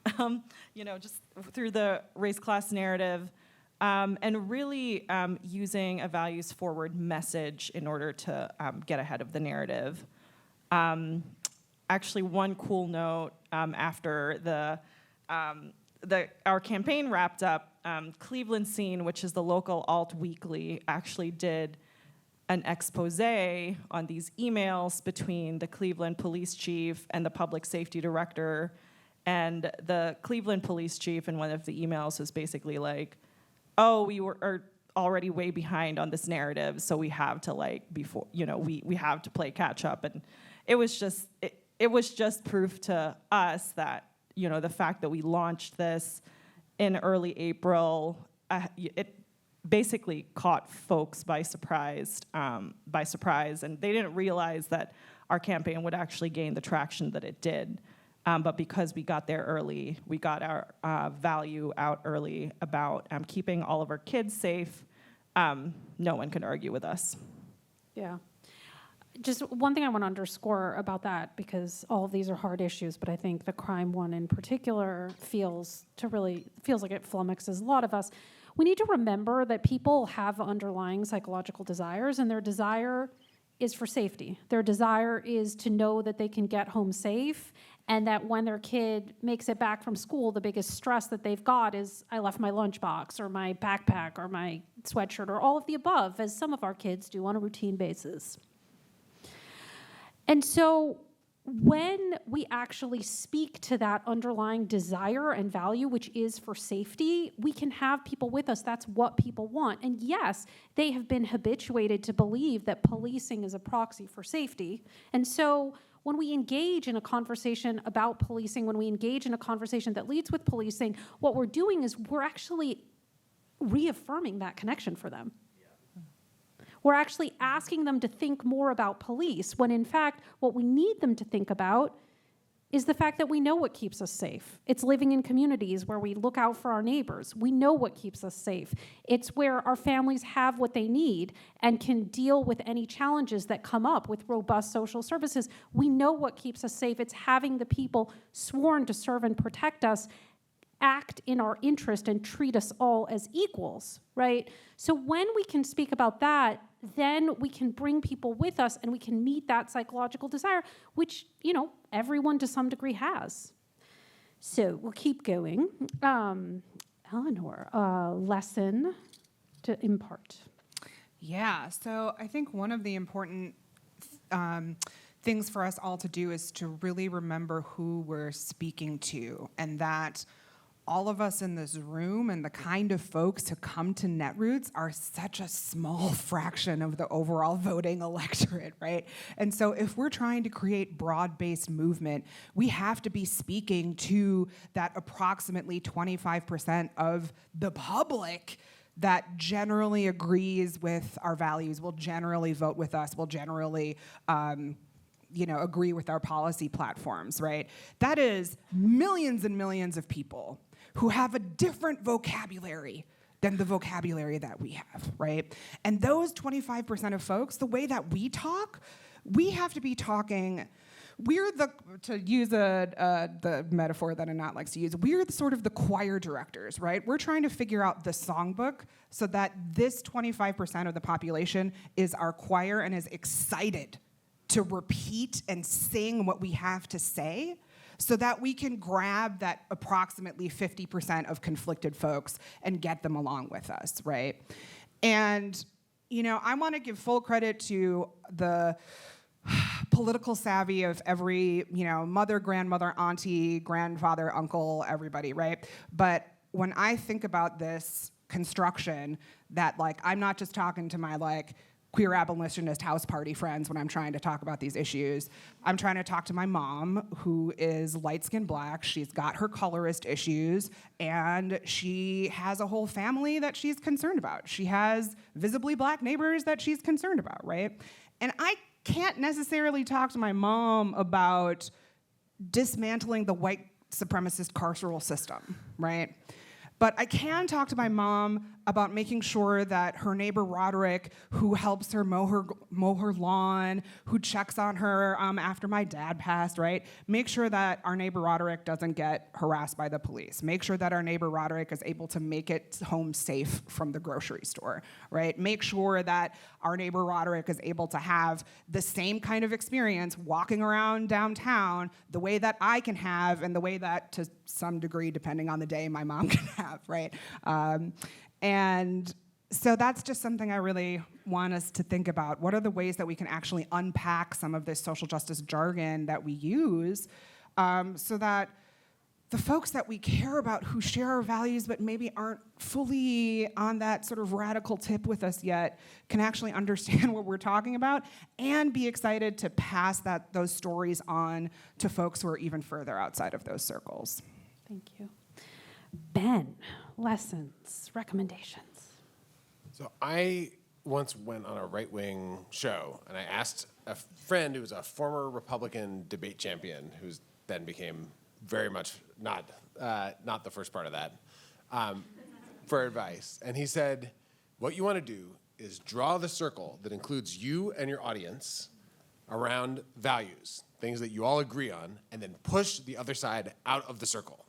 you know, just through the race class narrative, and really using a values forward message in order to get ahead of the narrative. Actually, one cool note after our campaign wrapped up, Cleveland Scene, which is the local alt weekly, actually did an expose on these emails between the Cleveland police chief and the public safety director. And the Cleveland police chief in one of the emails was basically like, oh, we are already way behind on this narrative, so we have to we have to play catch up. And it was just proof to us that, you know, the fact that we launched this in early April, it basically caught folks by surprise, and they didn't realize that our campaign would actually gain the traction that it did. But because we got there early, we got our value out early about keeping all of our kids safe. No one can argue with us. Yeah. just one thing I want to underscore about that, because all of these are hard issues, but I think the crime one in particular feels like it flummoxes a lot of us. We need to remember that people have underlying psychological desires, and their desire is for safety. Their desire is to know that they can get home safe, and that when their kid makes it back from school, the biggest stress that they've got is, I left my lunchbox or my backpack or my sweatshirt or all of the above, as some of our kids do on a routine basis. And so when we actually speak to that underlying desire and value, which is for safety, we can have people with us. That's what people want. And yes, they have been habituated to believe that policing is a proxy for safety. And so when we engage in a conversation about policing, when we engage in a conversation that leads with policing, what we're doing is we're actually reaffirming that connection for them. We're actually asking them to think more about police, when in fact, what we need them to think about is the fact that we know what keeps us safe. It's living in communities where we look out for our neighbors. We know what keeps us safe. It's where our families have what they need and can deal with any challenges that come up with robust social services. We know what keeps us safe. It's having the people sworn to serve and protect us act in our interest and treat us all as equals, right? So when we can speak about that, then we can bring people with us and we can meet that psychological desire, which, everyone to some degree has. So we'll keep going. Eleanor, lesson to impart. Yeah, so I think one of the important things for us all to do is to really remember who we're speaking to, and that all of us in this room and the kind of folks who come to Netroots are such a small fraction of the overall voting electorate, right? And so if we're trying to create broad-based movement, we have to be speaking to that approximately 25% of the public that generally agrees with our values, will generally vote with us, will generally agree with our policy platforms, right? That is millions and millions of people who have a different vocabulary than the vocabulary that we have, right? And those 25% of folks, the way that we talk, we have to be talking, to use the metaphor that Anat likes to use, we're sort of the choir directors, right? We're trying to figure out the songbook so that this 25% of the population is our choir and is excited to repeat and sing what we have to say, so that we can grab that approximately 50% of conflicted folks and get them along with us, right? And, I want to give full credit to the political savvy of every, mother, grandmother, auntie, grandfather, uncle, everybody, right? But when I think about this construction, that, I'm not just talking to my, queer abolitionist house party friends when I'm trying to talk about these issues. I'm trying to talk to my mom, who is light-skinned Black. She's got her colorist issues, and she has a whole family that she's concerned about. She has visibly Black neighbors that she's concerned about, right? And I can't necessarily talk to my mom about dismantling the white supremacist carceral system, right? But I can talk to my mom about making sure that her neighbor Roderick, who helps her mow her lawn, who checks on her after my dad passed, right? Make sure that our neighbor Roderick doesn't get harassed by the police. Make sure that our neighbor Roderick is able to make it home safe from the grocery store, right? Make sure that our neighbor Roderick is able to have the same kind of experience walking around downtown the way that I can have, and the way that, to some degree, depending on the day, my mom can have, right? And so that's just something I really want us to think about. What are the ways that we can actually unpack some of this social justice jargon that we use, so that the folks that we care about, who share our values but maybe aren't fully on that sort of radical tip with us yet, can actually understand what we're talking about and be excited to pass those stories on to folks who are even further outside of those circles. Thank you. Ben, lessons, recommendations. So I once went on a right-wing show, and I asked a friend who was a former Republican debate champion, who then became very much not the first part of that, for advice. And he said, what you want to do is draw the circle that includes you and your audience, around values, things that you all agree on, and then push the other side out of the circle.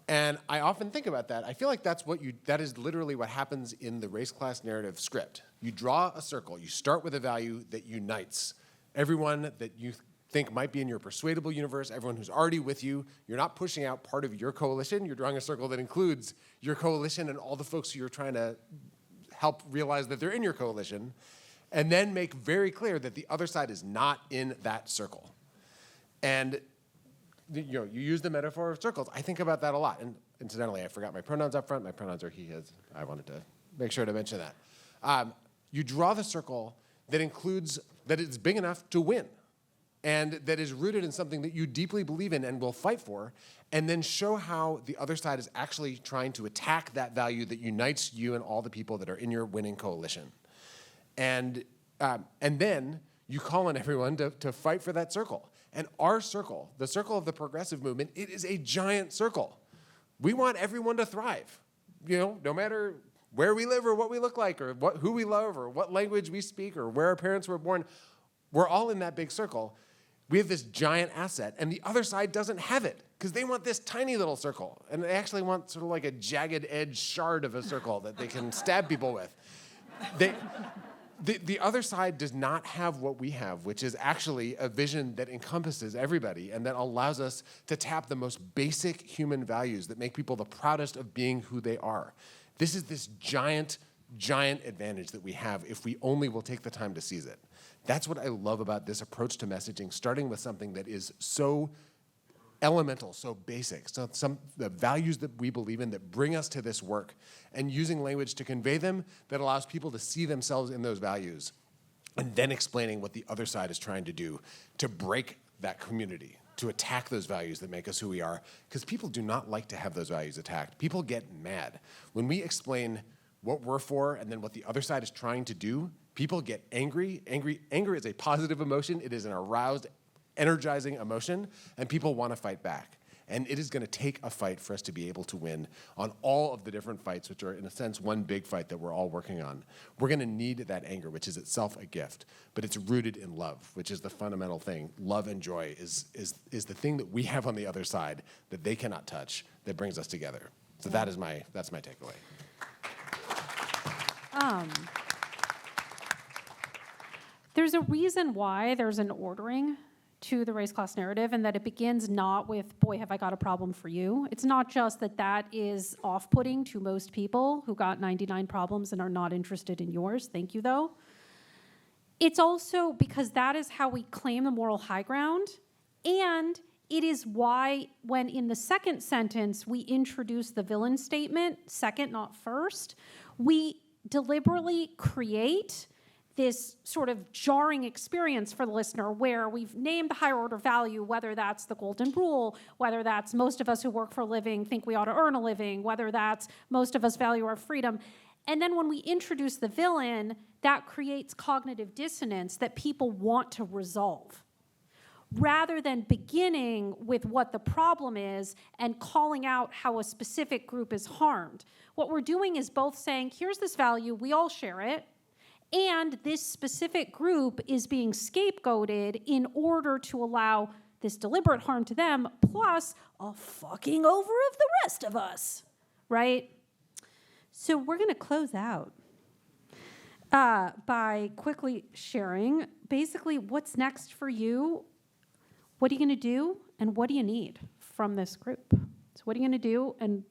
And I often think about that. I feel like that is literally what happens in the race class narrative script. You draw a circle, you start with a value that unites everyone that you think might be in your persuadable universe, everyone who's already with you. You're not pushing out part of your coalition, you're drawing a circle that includes your coalition and all the folks who you're trying to help realize that they're in your coalition, and then make very clear that the other side is not in that circle. And you use the metaphor of circles. I think about that a lot. And incidentally, I forgot my pronouns up front. My pronouns are he, his. I wanted to make sure to mention that. You draw the circle that includes, that it's big enough to win, and that is rooted in something that you deeply believe in and will fight for, and then show how the other side is actually trying to attack that value that unites you and all the people that are in your winning coalition. And then you call on everyone to fight for that circle. And our circle, the circle of the progressive movement, it is a giant circle. We want everyone to thrive, no matter where we live or what we look like or who we love or what language we speak or where our parents were born. We're all in that big circle. We have this giant asset, and the other side doesn't have it because they want this tiny little circle. And they actually want sort of like a jagged edge shard of a circle that they can stab people with. The other side does not have what we have, which is actually a vision that encompasses everybody and that allows us to tap the most basic human values that make people the proudest of being who they are. This is this giant, giant advantage that we have if we only will take the time to seize it. That's what I love about this approach to messaging, starting with something that is so elemental, so basic, so the values that we believe in that bring us to this work, and using language to convey them that allows people to see themselves in those values, and then explaining what the other side is trying to do to break that community, to attack those values that make us who we are, because people do not like to have those values attacked. People get mad. When we explain what we're for and then what the other side is trying to do, people get angry. Anger is a positive emotion. It is an aroused, energizing emotion, and people want to fight back. And it is going to take a fight for us to be able to win on all of the different fights, which are, in a sense, one big fight that we're all working on. We're going to need that anger, which is itself a gift, but it's rooted in love, which is the fundamental thing. Love and joy is the thing that we have on the other side that they cannot touch, that brings us together. So that's my takeaway. There's a reason why there's an ordering to the race class narrative, and that it begins not with, boy, have I got a problem for you. It's not just that is off-putting to most people who got 99 problems and are not interested in yours. Thank you, though. It's also because that is how we claim the moral high ground, and it is why when in the second sentence we introduce the villain statement, second, not first, we deliberately create this sort of jarring experience for the listener where we've named the higher order value, whether that's the golden rule, whether that's most of us who work for a living think we ought to earn a living, whether that's most of us value our freedom. And then when we introduce the villain, that creates cognitive dissonance that people want to resolve, rather than beginning with what the problem is and calling out how a specific group is harmed. What we're doing is both saying, here's this value, we all share it, and this specific group is being scapegoated in order to allow this deliberate harm to them, plus a fucking over of the rest of us, right? So we're going to close out by quickly sharing basically what's next for you, what are you going to do, and what do you need from this group? So what are you going to do, and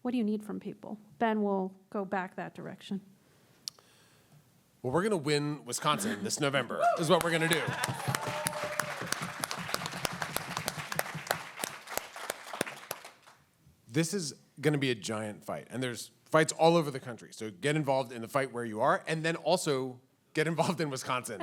what do you need from people? Ben will go back that direction. Well, we're going to win Wisconsin this November, is what we're going to do. This is going to be a giant fight, and there's fights all over the country. So get involved in the fight where you are, and then also get involved in Wisconsin.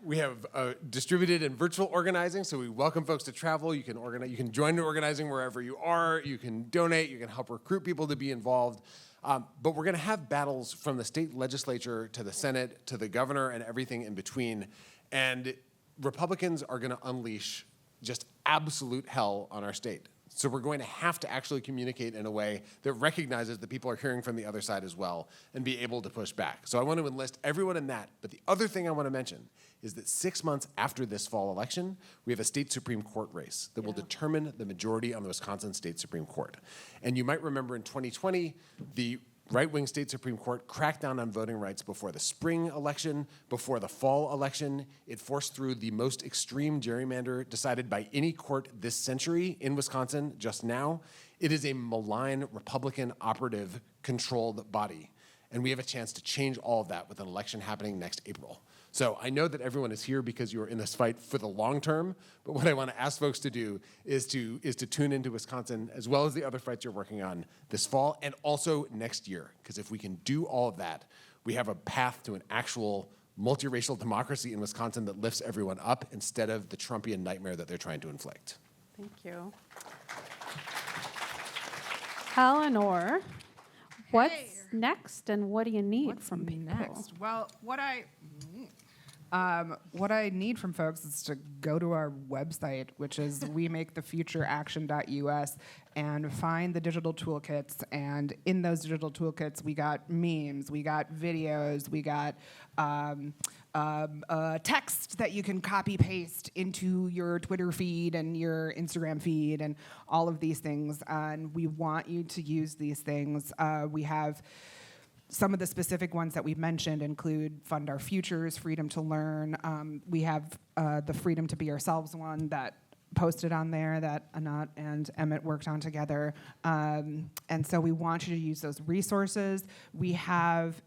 We have distributed and virtual organizing, so we welcome folks to travel. You can organize, you can join the organizing wherever you are. You can donate. You can help recruit people to be involved. But we're going to have battles from the state legislature to the Senate to the governor and everything in between. And Republicans are going to unleash just absolute hell on our state. So we're going to have to actually communicate in a way that recognizes that people are hearing from the other side as well and be able to push back. So I want to enlist everyone in that. But the other thing I want to mention is that 6 months after this fall election, we have a state Supreme Court race that will determine the majority on the Wisconsin State Supreme Court. And you might remember in 2020, the right-wing state Supreme Court cracked down on voting rights before the spring election, before the fall election. It forced through the most extreme gerrymander decided by any court this century in Wisconsin just now. It is a malign, Republican, operative, controlled body. And we have a chance to change all of that with an election happening next April. So I know that everyone is here because you're in this fight for the long term, but what I want to ask folks to do is to tune into Wisconsin as well as the other fights you're working on this fall and also next year. Because if we can do all of that, we have a path to an actual multiracial democracy in Wisconsin that lifts everyone up instead of the Trumpian nightmare that they're trying to inflict. Thank you. Eleanor, what's next and what do you need from people? Next? Well, what I need from folks is to go to our website, which is wemakethefutureaction.us, and find the digital toolkits. And in those digital toolkits, we got memes, we got videos, we got text that you can copy paste into your Twitter feed and your Instagram feed and all of these things. And we want you to use these things. We have some of the specific ones that we've mentioned include Fund Our Futures, Freedom to Learn. We have the Freedom to Be Ourselves one that posted on there that Anat and Emmett worked on together. And so we want you to use those resources. We have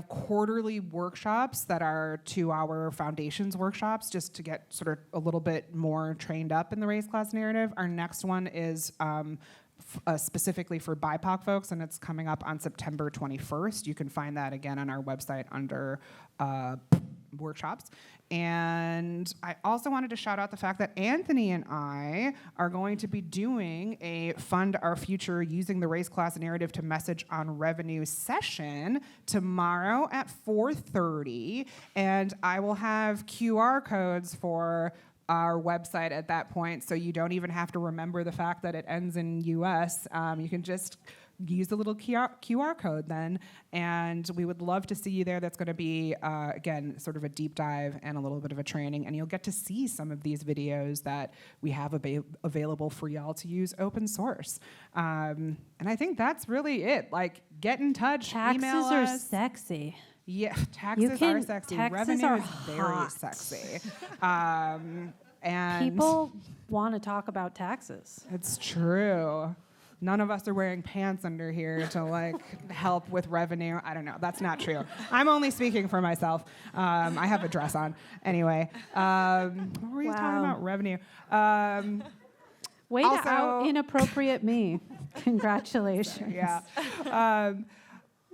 quarterly workshops that are 2-hour foundations workshops just to get sort of a little bit more trained up in the race class narrative. Our next one is specifically for BIPOC folks, and it's coming up on September 21st. You can find that again on our website under workshops. And I also wanted to shout out the fact that Anthony and I are going to be doing a Fund Our Future Using the Race Class Narrative to Message on Revenue session tomorrow at 4:30. And I will have QR codes for our website at that point, so you don't even have to remember the fact that it ends in US. You can just use the little QR code then, and we would love to see you there. That's going to be, again, sort of a deep dive and a little bit of a training, and you'll get to see some of these videos that we have available for y'all to use open source. And I think that's really it. Like, get in touch, email us. Taxes are sexy. Yeah, taxes are sexy. Revenue are is very hot. sexy. And People want to talk about taxes. it's true. None of us are wearing pants under here to like help with revenue. I don't know. That's not true. I'm only speaking for myself. I have a dress on. Anyway, what were you talking about? Revenue. Way Also- to out inappropriate me. Congratulations. Yeah.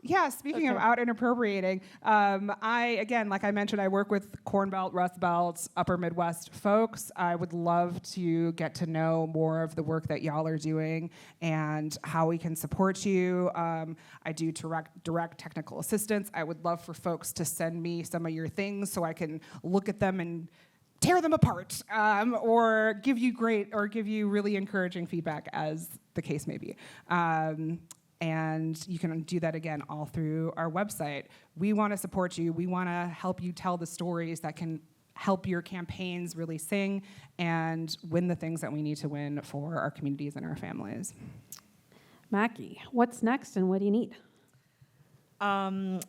Yeah, speaking of out and appropriating, again, like I mentioned, I work with Corn Belt, Rust Belt, Upper Midwest folks. I would love to get to know more of the work that y'all are doing and how we can support you. I do direct technical assistance. I would love for folks to send me some of your things so I can look at them and tear them apart, or give you really encouraging feedback, as the case may be. And you can do that again all through our website. We want to support you. We want to help you tell the stories that can help your campaigns really sing and win the things that we need to win for our communities and our families. Mackie, what's next and what do you need?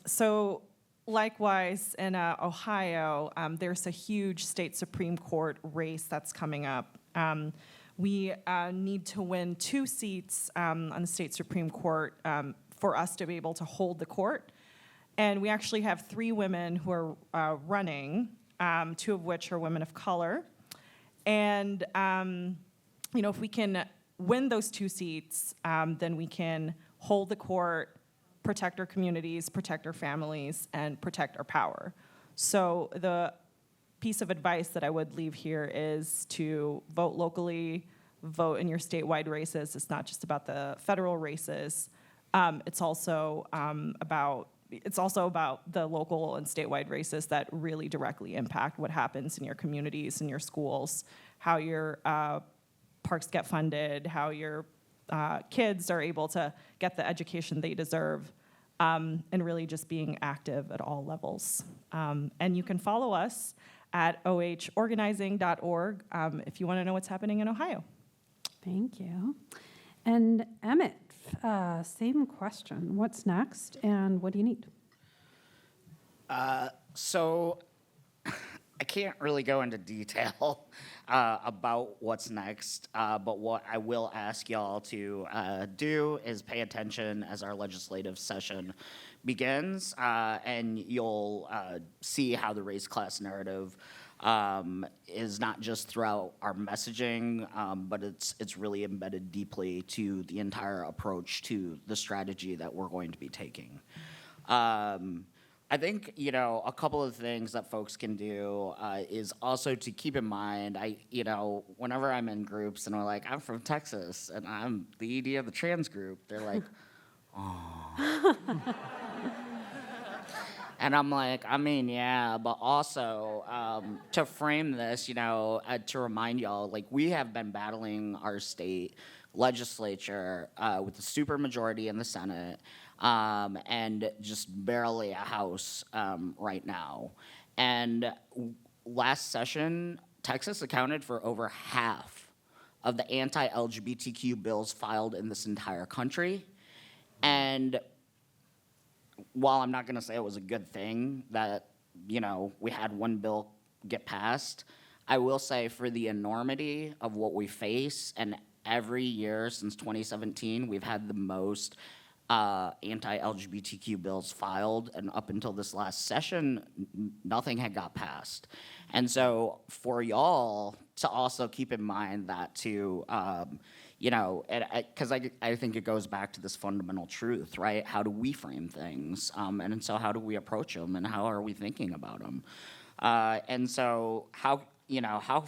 So likewise, in Ohio, there's a huge state Supreme Court race that's coming up. We need to win 2 seats on the state Supreme Court for us to be able to hold the court. And we actually have 3 women who are running, 2 of which are women of color. And if we can win those 2 seats, then we can hold the court, protect our communities, protect our families, and protect our power. So the piece of advice that I would leave here is to vote locally, vote in your statewide races. It's not just about the federal races. It's also about the local and statewide races that really directly impact what happens in your communities and your schools, how your parks get funded, how your kids are able to get the education they deserve, and really just being active at all levels. And you can follow us at ohorganizing.org if you want to know what's happening in Ohio. Thank you. And Emmett, same question. What's next and what do you need? So I can't really go into detail about what's next, but what I will ask y'all to do is pay attention as our legislative session begins, and you'll see how the race class narrative is not just throughout our messaging, but it's really embedded deeply to the entire approach to the strategy that we're going to be taking. I think, a couple of things that folks can do is also to keep in mind, whenever I'm in groups and we're like, I'm from Texas and I'm the ED of the trans group, they're like, oh. And I'm like, yeah, but also to frame this, to remind y'all, we have been battling our state legislature with the supermajority in the Senate and just barely a House right now. And last session, Texas accounted for over half of the anti-LGBTQ bills filed in this entire country. And while I'm not going to say it was a good thing that, we had one bill get passed, I will say for the enormity of what we face, and every year since 2017, we've had the most anti-LGBTQ bills filed, and up until this last session, nothing had got passed. And so for y'all to also keep in mind that too, because I think it goes back to this fundamental truth, right? How do we frame things? And so how do we approach them, and how are we thinking about them? And so how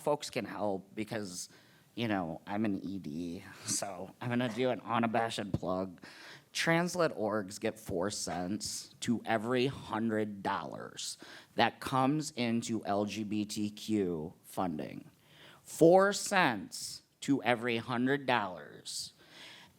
folks can help, because, I'm an ED, so I'm gonna do an unabashed plug. Trans-led orgs get 4 cents to every $100 that comes into LGBTQ funding. 4 cents to every $100.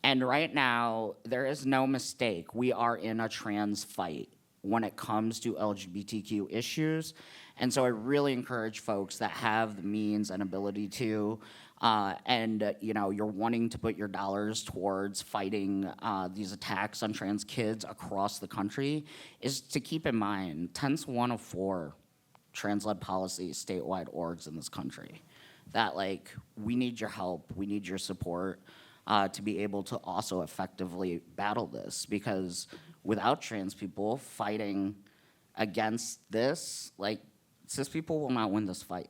And right now, there is no mistake. We are in a trans fight when it comes to LGBTQ issues. And so I really encourage folks that have the means and ability to, you're wanting to put your dollars towards fighting these attacks on trans kids across the country, is to keep in mind, TENS 1 of 4 trans-led policies, statewide orgs in this country. That, we need your help, we need your support to be able to also effectively battle this, because without trans people fighting against this, cis people will not win this fight.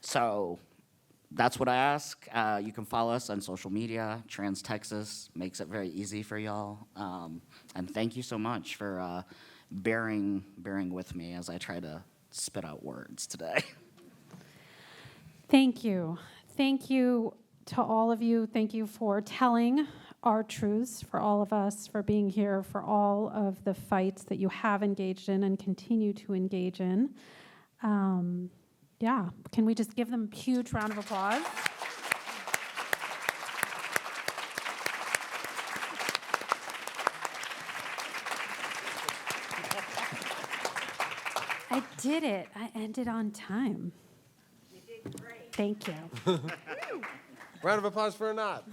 So that's what I ask. You can follow us on social media. Trans Texas makes it very easy for y'all. And thank you so much for bearing with me as I try to spit out words today. Thank you. Thank you to all of you. Thank you for telling our truths, for all of us, for being here, for all of the fights that you have engaged in and continue to engage in. Can we just give them a huge round of applause? I did it. I ended on time. You did great. Thank you. Round of applause for Anat.